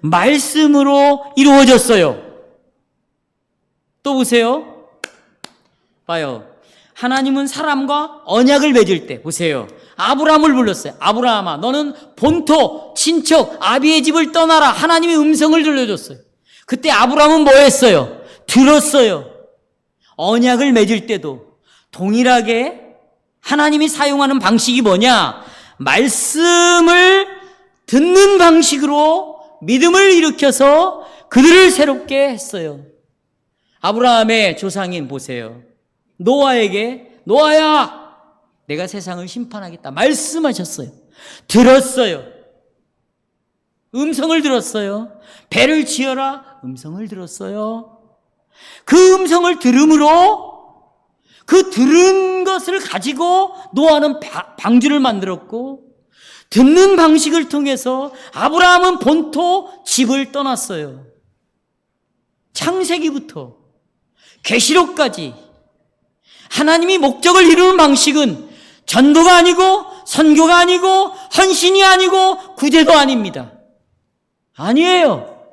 말씀으로 이루어졌어요. 또 보세요. 봐요. 하나님은 사람과 언약을 맺을 때, 보세요. 아브라함을 불렀어요. 아브라함아, 너는 본토, 친척, 아비의 집을 떠나라. 하나님의 음성을 들려줬어요. 그때 아브라함은 뭐 했어요? 들었어요. 언약을 맺을 때도 동일하게 하나님이 사용하는 방식이 뭐냐? 말씀을 듣는 방식으로 믿음을 일으켜서 그들을 새롭게 했어요. 아브라함의 조상인 보세요. 노아에게, 노아야, 내가 세상을 심판하겠다 말씀하셨어요. 들었어요. 음성을 들었어요. 배를 지어라, 음성을 들었어요. 그 음성을 들음으로 그 들은 것을 가지고 노아는 방주를 만들었고, 듣는 방식을 통해서 아브라함은 본토 집을 떠났어요. 창세기부터 계시록까지 하나님이 목적을 이루는 방식은 전도가 아니고 선교가 아니고 헌신이 아니고 구제도 아닙니다. 아니에요.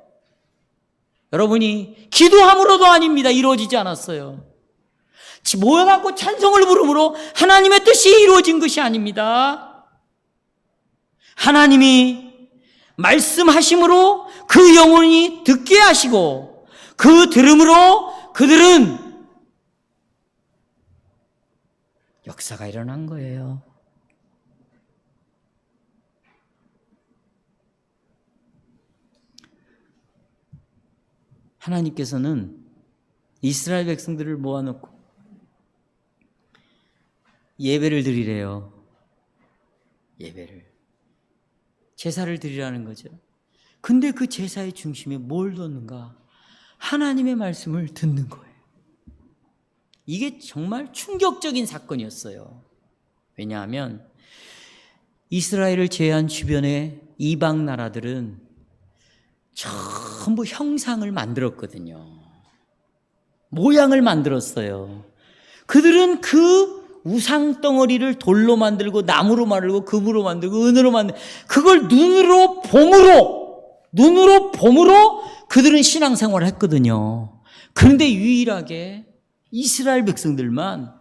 여러분이 기도함으로도 아닙니다. 이루어지지 않았어요. 모여갖고 찬송을 부름으로 하나님의 뜻이 이루어진 것이 아닙니다. 하나님이 말씀하심으로 그 영혼이 듣게 하시고 그 들음으로 그들은 역사가 일어난 거예요. 하나님께서는 이스라엘 백성들을 모아놓고 예배를 드리래요. 예배를. 제사를 드리라는 거죠. 근데 그 제사의 중심에 뭘 뒀는가? 하나님의 말씀을 듣는 거예요. 이게 정말 충격적인 사건이었어요. 왜냐하면 이스라엘을 제외한 주변의 이방 나라들은 전부 형상을 만들었거든요. 모양을 만들었어요. 그들은 그 우상 덩어리를 돌로 만들고 나무로 만들고 금으로 만들고 은으로 만들고 그걸 눈으로 봄으로 그들은 신앙생활을 했거든요. 그런데 유일하게 이스라엘 백성들만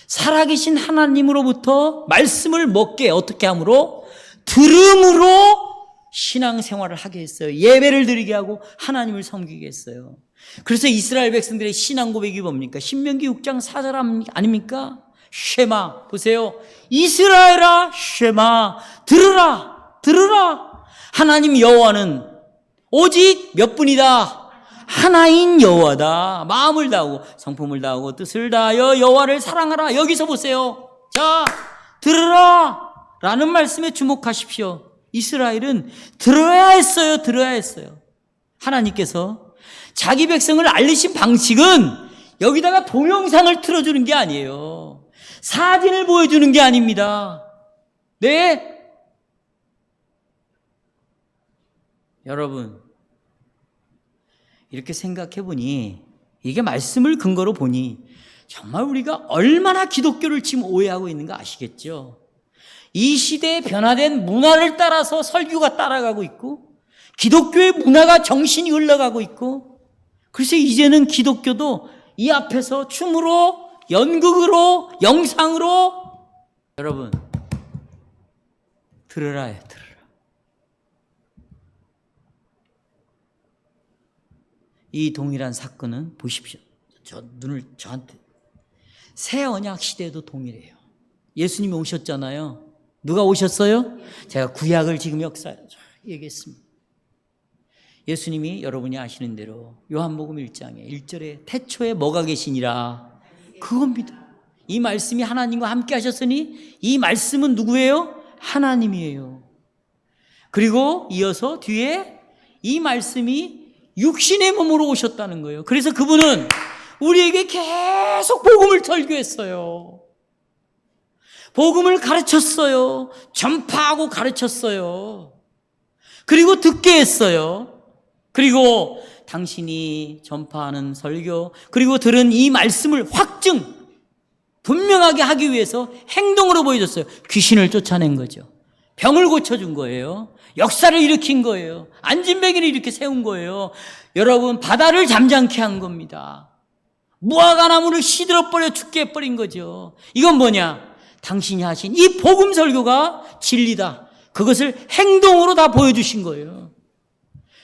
살아계신 하나님으로부터 말씀을 먹게 어떻게 함으로? 들음으로 신앙생활을 하게 했어요. 예배를 드리게 하고 하나님을 섬기게 했어요. 그래서 이스라엘 백성들의 신앙 고백이 뭡니까? 신명기 6장 4절 아닙니까? 쉐마, 보세요. 이스라엘아 쉐마, 들으라. 하나님 여호와는 오직 몇 분이다? 하나인 여호와다. 마음을 다하고 성품을 다하고 뜻을 다하여 여호와를 사랑하라. 여기서 보세요. 자, 들으라 라는 말씀에 주목하십시오. 이스라엘은 들어야 했어요. 하나님께서 자기 백성을 알리신 방식은 여기다가 동영상을 틀어주는 게 아니에요. 사진을 보여주는 게 아닙니다. 네? 여러분, 이렇게 생각해 보니, 이게 말씀을 근거로 보니 정말 우리가 얼마나 기독교를 지금 오해하고 있는 거 아시겠죠? 이 시대의 변화된 문화를 따라서 설교가 따라가고 있고 기독교의 문화가 정신이 흘러가고 있고, 그래서 이제는 기독교도 이 앞에서 춤으로, 연극으로, 영상으로, 여러분 들으라. 이 동일한 사건은 보십시오. 저한테 새 언약 시대에도 동일해요. 예수님이 오셨잖아요. 누가 오셨어요? 제가 구약을 지금 역사에 얘기했습니다. 예수님이 여러분이 아시는 대로 요한복음 1장에 1절에 태초에 뭐가 계시니라, 그겁니다. 이 말씀이 하나님과 함께 하셨으니 이 말씀은 누구예요? 하나님이에요. 그리고 이어서 뒤에 이 말씀이 육신의 몸으로 오셨다는 거예요. 그래서 그분은 우리에게 계속 복음을 설교했어요. 복음을 가르쳤어요. 전파하고 가르쳤어요. 그리고 듣게 했어요. 그리고 당신이 전파하는 설교, 그리고 들은 이 말씀을 확증, 분명하게 하기 위해서 행동으로 보여줬어요. 귀신을 쫓아낸 거죠. 병을 고쳐준 거예요. 역사를 일으킨 거예요. 안진뱅이를 이렇게 세운 거예요. 여러분, 바다를 잠잠케 한 겁니다. 무화과나무를 시들어버려 죽게 해버린 거죠. 이건 뭐냐? 당신이 하신 이 복음 설교가 진리다. 그것을 행동으로 다 보여주신 거예요.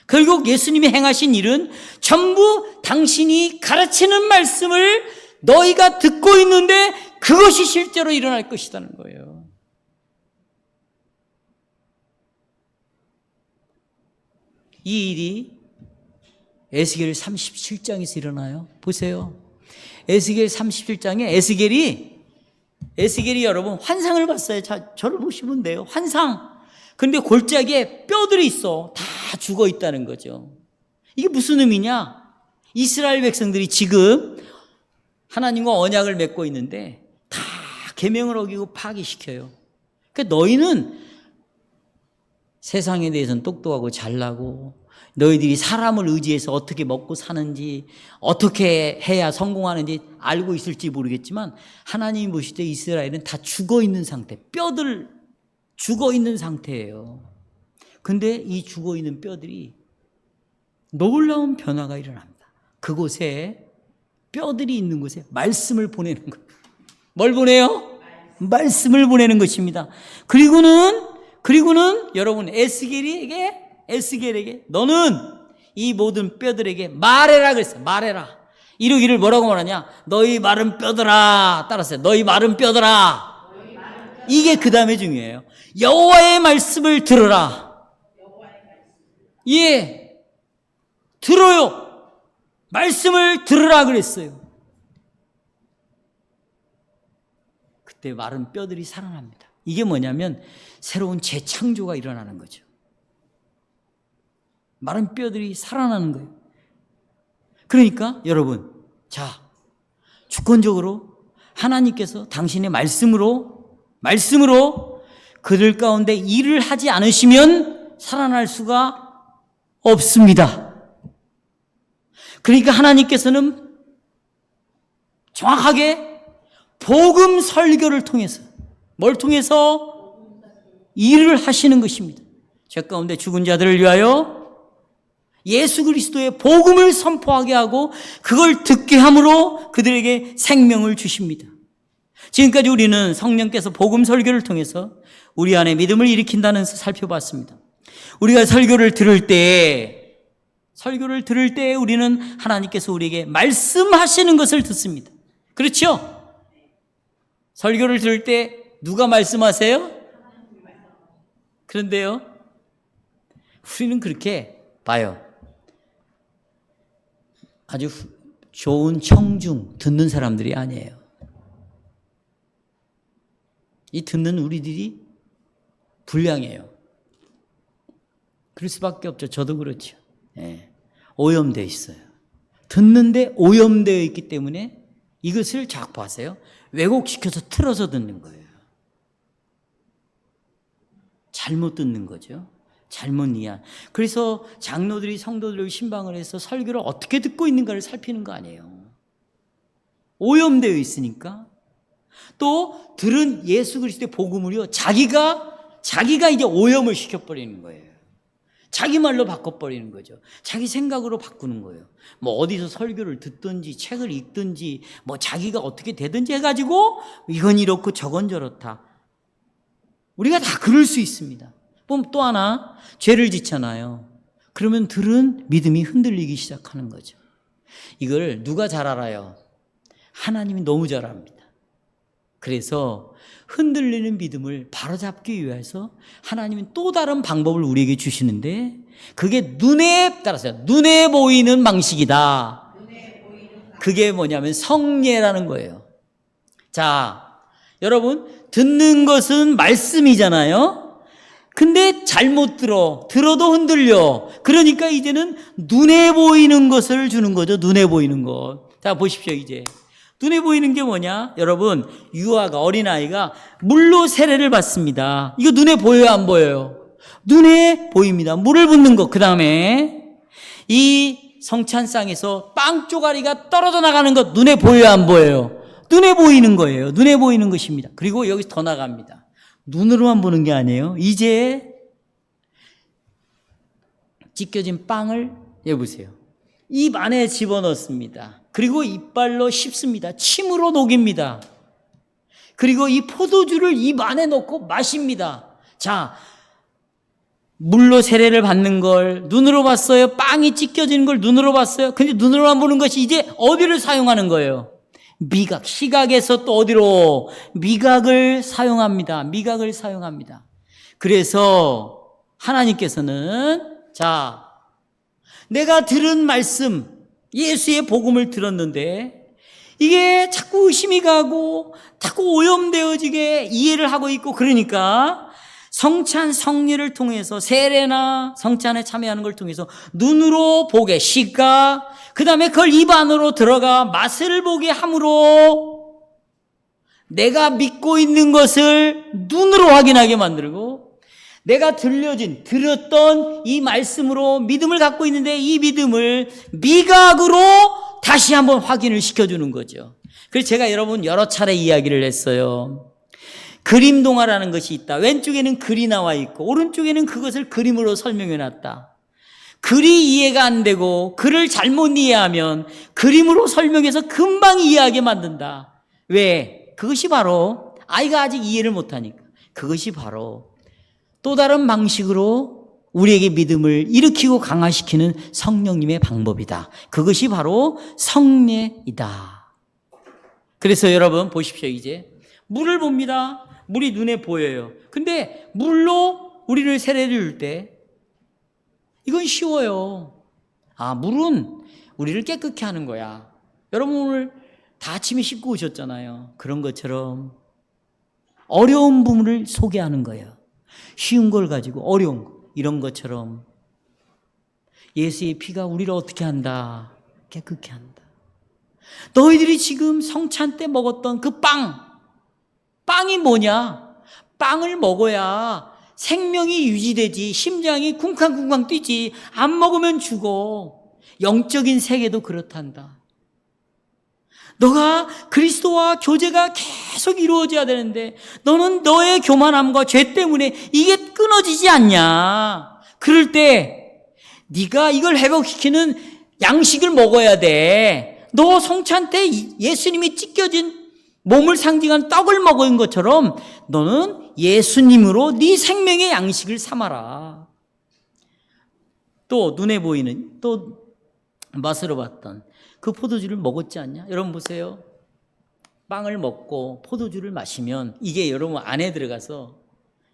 결국 예수님이 행하신 일은 전부 당신이 가르치는 말씀을 너희가 듣고 있는데 그것이 실제로 일어날 것이라는 거예요. 이 일이 에스겔 37장에서 일어나요. 보세요. 에스겔 37장에 에스겔이 여러분 환상을 봤어요. 자, 저를 보시면 돼요. 환상. 근데 골짜기에 뼈들이 있어. 다 죽어 있다는 거죠. 이게 무슨 의미냐? 이스라엘 백성들이 지금 하나님과 언약을 맺고 있는데 다 계명을 어기고 파기시켜요. 그러니까 너희는 세상에 대해서는 똑똑하고 잘나고, 너희들이 사람을 의지해서 어떻게 먹고 사는지, 어떻게 해야 성공하는지 알고 있을지 모르겠지만, 하나님이 보실 때 이스라엘은 다 죽어 있는 상태, 뼈들 죽어 있는 상태예요. 근데 이 죽어 있는 뼈들이 놀라운 변화가 일어납니다. 그곳에, 뼈들이 있는 곳에 말씀을 보내는 거예요. 뭘 보내요? 말씀을 보내는 것입니다. 그리고는 여러분 에스겔에게 너는 이 모든 뼈들에게 말해라 그랬어요. 말해라. 이러기를 뭐라고 말하냐? 너희 마른 뼈들아. 따라서요. 너희 마른 뼈들아. 이게 그 다음에 중요해요. 여호와의 말씀을 들으라. 예, 들어요. 말씀을 들으라 그랬어요. 그때 마른 뼈들이 살아납니다. 이게 뭐냐면 새로운 재창조가 일어나는 거죠. 마른 뼈들이 살아나는 거예요. 그러니까 여러분, 자, 주권적으로 하나님께서 당신의 말씀으로 그들 가운데 일을 하지 않으시면 살아날 수가 없습니다. 그러니까 하나님께서는 정확하게 복음 설교를 통해서 뭘 통해서 일을 하시는 것입니다. 제 가운데 죽은 자들을 위하여 예수 그리스도의 복음을 선포하게 하고 그걸 듣게 함으로 그들에게 생명을 주십니다. 지금까지 우리는 성령께서 복음 설교를 통해서 우리 안에 믿음을 일으킨다는 것을 살펴봤습니다. 우리가 설교를 들을 때 우리는 하나님께서 우리에게 말씀하시는 것을 듣습니다. 그렇죠? 설교를 들을 때 누가 말씀하세요? 그런데요, 우리는 그렇게 봐요. 아주 좋은 청중 듣는 사람들이 아니에요. 이 듣는 우리들이 불량해요. 그럴 수밖에 없죠. 저도 그렇죠. 예. 오염되어 있어요. 듣는데 오염되어 있기 때문에 이것을 자꾸 보세요. 왜곡시켜서 틀어서 듣는 거예요. 잘못 듣는 거죠. 잘못 이해한. 그래서 장로들이 성도들을 신방을 해서 설교를 어떻게 듣고 있는가를 살피는 거 아니에요. 오염되어 있으니까. 또 들은 예수 그리스도의 복음을요, 자기가 이제 오염을 시켜버리는 거예요. 자기 말로 바꿔버리는 거죠. 자기 생각으로 바꾸는 거예요. 뭐 어디서 설교를 듣든지 책을 읽든지 뭐 자기가 어떻게 되든지 해가지고 이건 이렇고 저건 저렇다. 우리가 다 그럴 수 있습니다. 또 하나, 죄를 짓잖아요. 그러면 들은 믿음이 흔들리기 시작하는 거죠. 이걸 누가 잘 알아요? 하나님이 너무 잘 압니다. 그래서 흔들리는 믿음을 바로잡기 위해서 하나님은 또 다른 방법을 우리에게 주시는데 그게 눈에 보이는 방식이다. 그게 뭐냐면 성례라는 거예요. 자, 여러분, 듣는 것은 말씀이잖아요. 근데 잘못 들어도 흔들려. 그러니까 이제는 눈에 보이는 것을 주는 거죠. 눈에 보이는 것. 자, 보십시오. 이제 눈에 보이는 게 뭐냐? 여러분, 유아가, 어린아이가 물로 세례를 받습니다. 이거 눈에 보여요, 안 보여요? 눈에 보입니다. 물을 붓는 것. 그 다음에 이 성찬상에서 빵 쪼가리가 떨어져 나가는 것 눈에 보여요, 안 보여요? 눈에 보이는 거예요. 눈에 보이는 것입니다. 그리고 여기서 더 나갑니다. 눈으로만 보는 게 아니에요. 이제 찢겨진 빵을 보세요. 입 안에 집어넣습니다. 그리고 이빨로 씹습니다. 침으로 녹입니다. 그리고 이 포도주를 입 안에 넣고 마십니다. 자, 물로 세례를 받는 걸 눈으로 봤어요. 빵이 찢겨지는 걸 눈으로 봤어요. 근데 눈으로만 보는 것이 이제 어디를 사용하는 거예요? 미각, 시각에서 또 어디로? 미각을 사용합니다. 미각을 사용합니다. 그래서 하나님께서는 자, 내가 들은 말씀, 예수의 복음을 들었는데 이게 자꾸 의심이 가고 자꾸 오염되어지게 이해를 하고 있고 그러니까 성찬 성례를 통해서 세례나 성찬에 참여하는 걸 통해서 눈으로 보게 시각, 그 다음에 그걸 입 안으로 들어가 맛을 보게 함으로 내가 믿고 있는 것을 눈으로 확인하게 만들고 내가 들었던 이 말씀으로 믿음을 갖고 있는데 이 믿음을 미각으로 다시 한번 확인을 시켜주는 거죠. 그래서 제가 여러분 여러 차례 이야기를 했어요. 그림 동화라는 것이 있다. 왼쪽에는 글이 나와 있고 오른쪽에는 그것을 그림으로 설명해 놨다. 글이 이해가 안 되고 글을 잘못 이해하면 그림으로 설명해서 금방 이해하게 만든다. 왜? 그것이 바로 아이가 아직 이해를 못하니까 그것이 바로 또 다른 방식으로 우리에게 믿음을 일으키고 강화시키는 성령님의 방법이다. 그것이 바로 성례이다. 그래서 여러분 보십시오. 이제 물을 봅니다. 물이 눈에 보여요. 근데 물로 우리를 세례를 줄 때 이건 쉬워요. 물은 우리를 깨끗게 하는 거야. 여러분 오늘 다 아침에 씻고 오셨잖아요. 그런 것처럼 어려운 부분을 소개하는 거예요. 쉬운 걸 가지고 어려운 거. 이런 것처럼 예수의 피가 우리를 어떻게 한다? 깨끗게 한다. 너희들이 지금 성찬 때 먹었던 그 빵이 뭐냐? 빵을 먹어야 생명이 유지되지, 심장이 쿵쾅쿵쾅 뛰지. 안 먹으면 죽어. 영적인 세계도 그렇단다. 너가 그리스도와 교제가 계속 이루어져야 되는데 너는 너의 교만함과 죄 때문에 이게 끊어지지 않냐. 그럴 때 네가 이걸 회복시키는 양식을 먹어야 돼. 너 성찬 때 예수님이 찢겨진 몸을 상징하는 떡을 먹은 것처럼 너는 예수님으로 네 생명의 양식을 삼아라. 또 눈에 보이는, 또 맛으로 봤던 그 포도주를 먹었지 않냐? 여러분 보세요. 빵을 먹고 포도주를 마시면 이게 여러분 안에 들어가서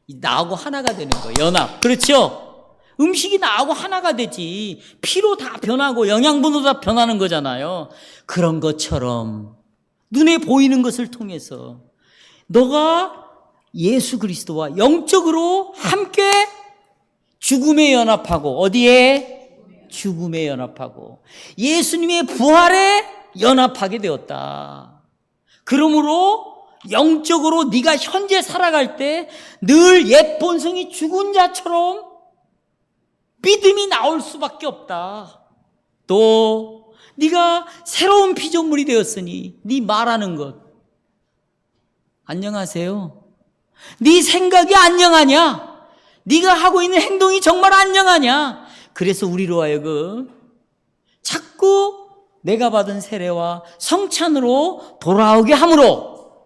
나하고 하나가 되는 거예요. 연합. 그렇죠? 음식이 나하고 하나가 되지. 피로 다 변하고 영양분으로 다 변하는 거잖아요. 그런 것처럼 눈에 보이는 것을 통해서 너가 예수 그리스도와 영적으로 함께 죽음에 연합하고, 어디에? 죽음에 연합하고 예수님의 부활에 연합하게 되었다. 그러므로 영적으로 네가 현재 살아갈 때 늘 옛 본성이 죽은 자처럼 믿음이 나올 수밖에 없다. 또 네가 새로운 피조물이 되었으니 네 말하는 것 안녕하세요. 네 생각이 안녕하냐? 네가 하고 있는 행동이 정말 안녕하냐? 그래서 우리로 하여금 자꾸 내가 받은 세례와 성찬으로 돌아오게 함으로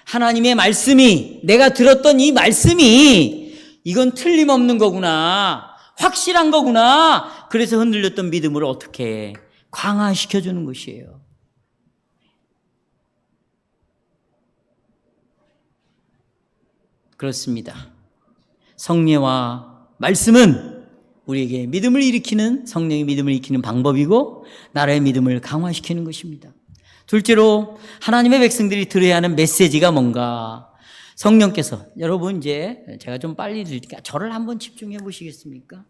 하나님의 말씀이, 내가 들었던 이 말씀이 이건 틀림없는 거구나, 확실한 거구나, 그래서 흔들렸던 믿음을 어떻게 강화시켜주는 것이에요. 그렇습니다. 성례와 말씀은 우리에게 믿음을 일으키는, 성령의 믿음을 일으키는 방법이고 나라의 믿음을 강화시키는 것입니다. 둘째로 하나님의 백성들이 들어야 하는 메시지가 뭔가? 성령께서, 여러분 이제 제가 좀 빨리 드릴게요. 저를 한번 집중해 보시겠습니까?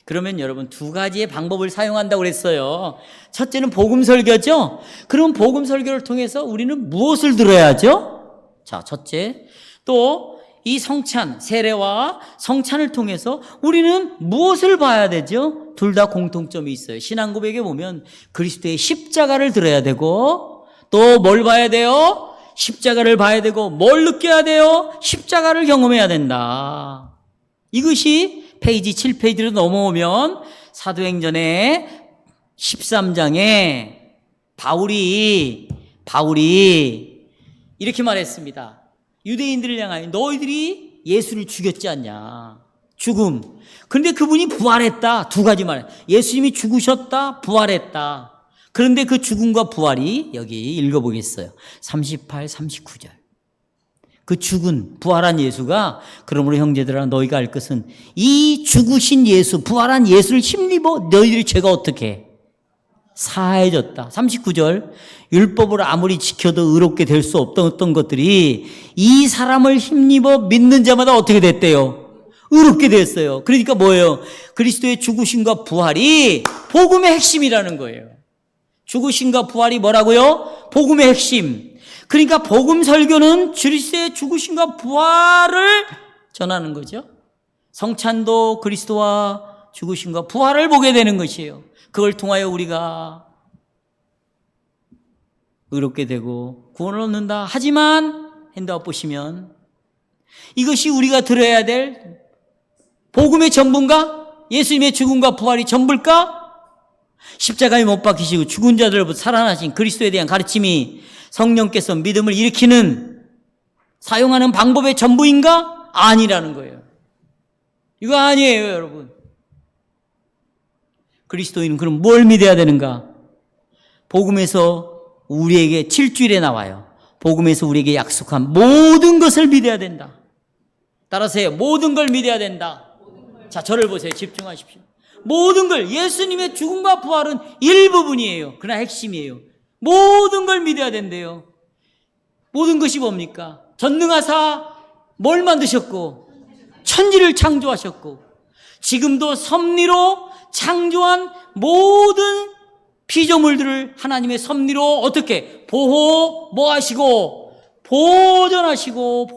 그러면 여러분 두 가지의 방법을 사용한다고 그랬어요. 첫째는 복음 설교죠. 그럼 복음 설교를 통해서 우리는 무엇을 들어야죠? 자, 첫째, 또 이 성찬, 세례와 성찬을 통해서 우리는 무엇을 봐야 되죠? 둘 다 공통점이 있어요. 신앙 고백에 보면 그리스도의 십자가를 들어야 되고, 또 뭘 봐야 돼요? 십자가를 봐야 되고, 뭘 느껴야 돼요? 십자가를 경험해야 된다. 이것이 페이지 7페이지로 넘어오면 사도행전의 13장에 바울이 이렇게 말했습니다. 유대인들을 향하여 너희들이 예수를 죽였지 않냐. 죽음. 그런데 그분이 부활했다. 두 가지 말. 예수님이 죽으셨다. 부활했다. 그런데 그 죽음과 부활이 여기 읽어보겠어요. 38, 39절. 그 죽은 부활한 예수가, 그러므로 형제들아 너희가 알 것은 이 죽으신 예수, 부활한 예수를 힘입어 너희들이 죄가 어떻게 사해졌다. 39절. 율법을 아무리 지켜도 의롭게 될 수 없던 것들이 이 사람을 힘입어 믿는 자마다 어떻게 됐대요? 의롭게 됐어요. 그러니까 뭐예요? 그리스도의 죽으심과 부활이 복음의 핵심이라는 거예요. 죽으심과 부활이 뭐라고요? 복음의 핵심. 그러니까 복음 설교는 그리스도의 죽으심과 부활을 전하는 거죠. 성찬도 그리스도와 죽으심과 부활을 보게 되는 것이에요. 그걸 통하여 우리가 의롭게 되고 구원을 얻는다. 하지만 핸드아웃 보시면 이것이 우리가 들어야 될 복음의 전부인가? 예수님의 죽음과 부활이 전부일까? 십자가에 못 박히시고 죽은 자들로부터 살아나신 그리스도에 대한 가르침이 성령께서 믿음을 일으키는, 사용하는 방법의 전부인가? 아니라는 거예요. 이거 아니에요, 여러분. 그리스도인은 그럼 뭘 믿어야 되는가? 복음에서 우리에게 7주일에 나와요. 복음에서 우리에게 약속한 모든 것을 믿어야 된다. 따라서 해요. 모든 걸 믿어야 된다. 자, 저를 보세요. 집중하십시오. 모든 걸, 예수님의 죽음과 부활은 일부분이에요. 그러나 핵심이에요. 모든 걸 믿어야 된대요. 모든 것이 뭡니까? 전능하사 뭘 만드셨고 천지를 창조하셨고 지금도 섭리로 창조한 모든 피조물들을 하나님의 섭리로 어떻게 보호 뭐 하시고 보존하시고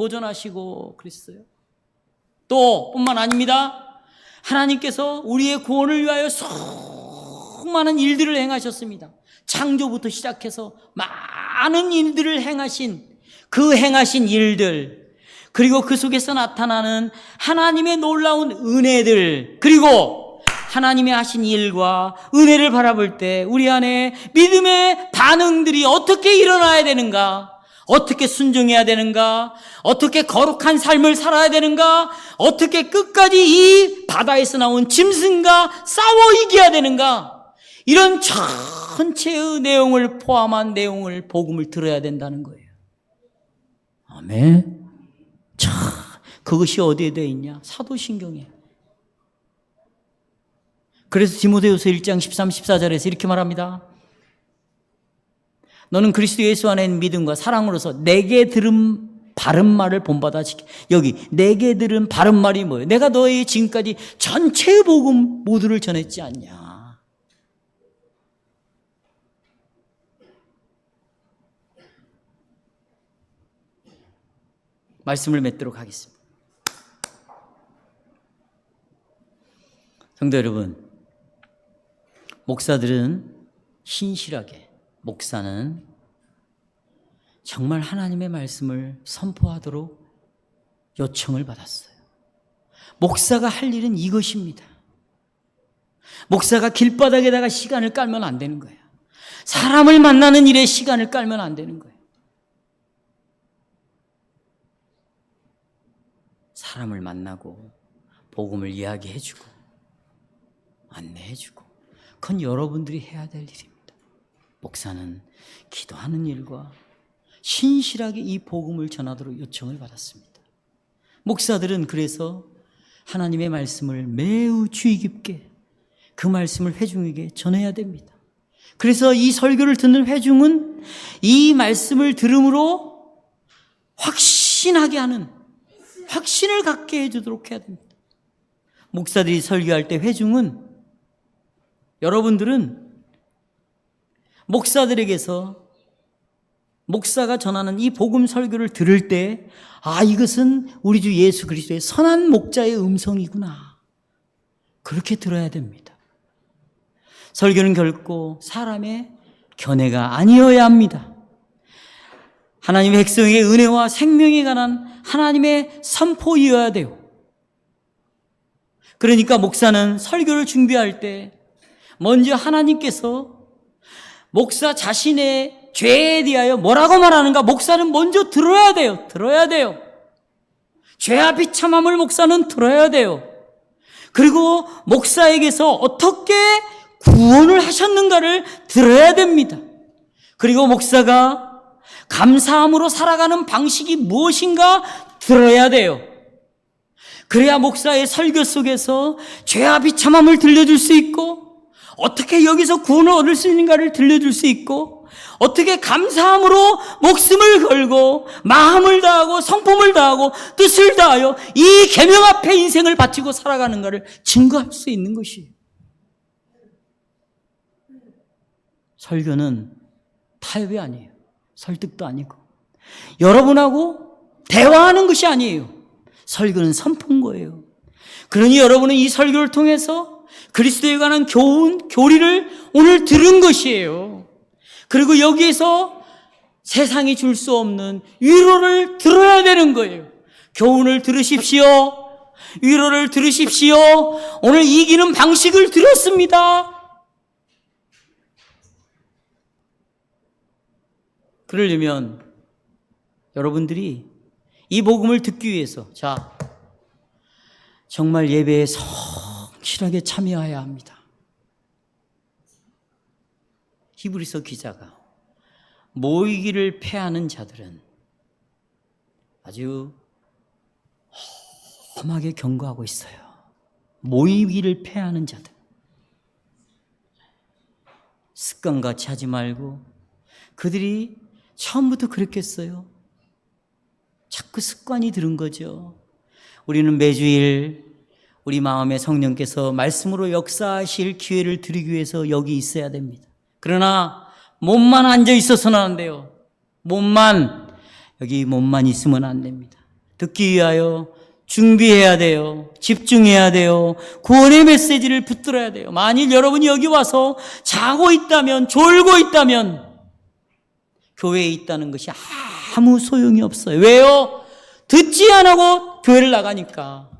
그랬어요. 또 뿐만 아닙니다. 하나님께서 우리의 구원을 위하여 수많은 일들을 행하셨습니다. 창조부터 시작해서 많은 일들을 행하신 그 행하신 일들, 그리고 그 속에서 나타나는 하나님의 놀라운 은혜들, 그리고 하나님의 하신 일과 은혜를 바라볼 때 우리 안에 믿음의 반응들이 어떻게 일어나야 되는가, 어떻게 순종해야 되는가, 어떻게 거룩한 삶을 살아야 되는가, 어떻게 끝까지 이 바다에서 나온 짐승과 싸워 이겨야 되는가, 이런 전체의 내용을 포함한 내용을 복음을 들어야 된다는 거예요. 아멘. 자, 그것이 어디에 되어 있냐? 사도신경에. 그래서 디모데후서 1장 13, 14절에서 이렇게 말합니다. 너는 그리스도 예수 안에 있는 믿음과 사랑으로서 내게 들은 바른 말을 본받아 지켜. 여기 내게 들은 바른 말이 뭐예요? 내가 너희 지금까지 전체의 복음 모두를 전했지 않냐. 말씀을 맺도록 하겠습니다. 성도 여러분, 목사들은 신실하게, 목사는 정말 하나님의 말씀을 선포하도록 요청을 받았어요. 목사가 할 일은 이것입니다. 목사가 길바닥에다가 시간을 깔면 안 되는 거예요. 사람을 만나는 일에 시간을 깔면 안 되는 거예요. 사람을 만나고 복음을 이야기해주고 안내해주고, 그건 여러분들이 해야 될 일입니다. 목사는 기도하는 일과 신실하게 이 복음을 전하도록 요청을 받았습니다. 목사들은 그래서 하나님의 말씀을 매우 주의 깊게 그 말씀을 회중에게 전해야 됩니다. 그래서 이 설교를 듣는 회중은 이 말씀을 들음으로 확신하게 하는, 확신을 갖게 해주도록 해야 됩니다. 목사들이 설교할 때 회중은, 여러분들은 목사들에게서 목사가 전하는 이 복음 설교를 들을 때, 아, 이것은 우리 주 예수 그리스도의 선한 목자의 음성이구나, 그렇게 들어야 됩니다. 설교는 결코 사람의 견해가 아니어야 합니다. 하나님의 백성에게 은혜와 생명에 관한 하나님의 선포이어야 돼요. 그러니까 목사는 설교를 준비할 때 먼저 하나님께서 목사 자신의 죄에 대하여 뭐라고 말하는가 목사는 먼저 들어야 돼요. 죄와 비참함을 목사는 들어야 돼요. 그리고 목사에게서 어떻게 구원을 하셨는가를 들어야 됩니다. 그리고 목사가 감사함으로 살아가는 방식이 무엇인가 들어야 돼요. 그래야 목사의 설교 속에서 죄와 비참함을 들려줄 수 있고, 어떻게 여기서 구원을 얻을 수 있는가를 들려줄 수 있고, 어떻게 감사함으로 목숨을 걸고 마음을 다하고 성품을 다하고 뜻을 다하여 이 계명 앞에 인생을 바치고 살아가는가를 증거할 수 있는 것이에요. 설교는 타협이 아니에요. 설득도 아니고, 여러분하고 대화하는 것이 아니에요. 설교는 선포인 거예요. 그러니 여러분은 이 설교를 통해서 그리스도에 관한 교리를 오늘 들은 것이에요. 그리고 여기에서 세상이 줄 수 없는 위로를 들어야 되는 거예요. 교훈을 들으십시오. 위로를 들으십시오. 오늘 이기는 방식을 들었습니다. 그러려면 여러분들이 이 복음을 듣기 위해서, 자, 정말 예배에 성실하게 참여해야 합니다. 히브리서 기자가 모이기를 패하는 자들은 아주 험하게 경고하고 있어요. 모이기를 패하는 자들. 습관같이 하지 말고, 그들이 처음부터 그랬겠어요? 자꾸 습관이 들은 거죠. 우리는 매주일 우리 마음에 성령께서 말씀으로 역사하실 기회를 드리기 위해서 여기 있어야 됩니다. 그러나 몸만 앉아 있어서는 안 돼요. 여기 몸만 있으면 안 됩니다. 듣기 위하여 준비해야 돼요. 집중해야 돼요. 구원의 메시지를 붙들어야 돼요. 만일 여러분이 여기 와서 자고 있다면, 졸고 있다면 교회에 있다는 것이 아무 소용이 없어요. 왜요? 듣지 안 하고 교회를 나가니까.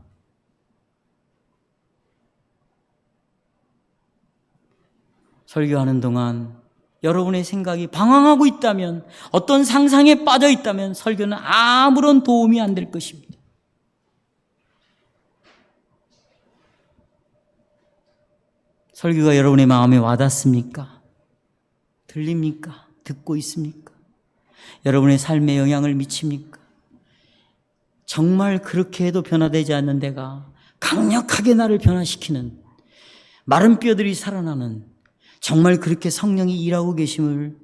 설교하는 동안 여러분의 생각이 방황하고 있다면, 어떤 상상에 빠져 있다면 설교는 아무런 도움이 안 될 것입니다. 설교가 여러분의 마음에 와닿습니까? 들립니까? 듣고 있습니까? 여러분의 삶에 영향을 미칩니까? 정말 그렇게 해도 변화되지 않는 데가 강력하게 나를 변화시키는, 마른 뼈들이 살아나는, 정말 그렇게 성령이 일하고 계심을,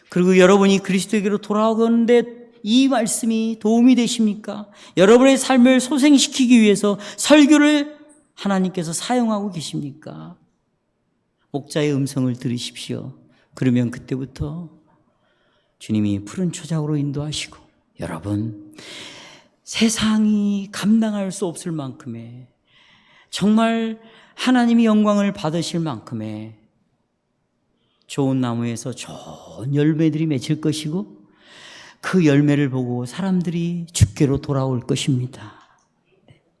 그리고 여러분이 그리스도에게로 돌아오는데 이 말씀이 도움이 되십니까? 여러분의 삶을 소생시키기 위해서 설교를 하나님께서 사용하고 계십니까? 목자의 음성을 들으십시오. 그러면 그때부터 주님이 푸른 초장으로 인도하시고, 여러분, 세상이 감당할 수 없을 만큼의, 정말 하나님이 영광을 받으실 만큼의 좋은 나무에서 좋은 열매들이 맺힐 것이고, 그 열매를 보고 사람들이 주께로 돌아올 것입니다.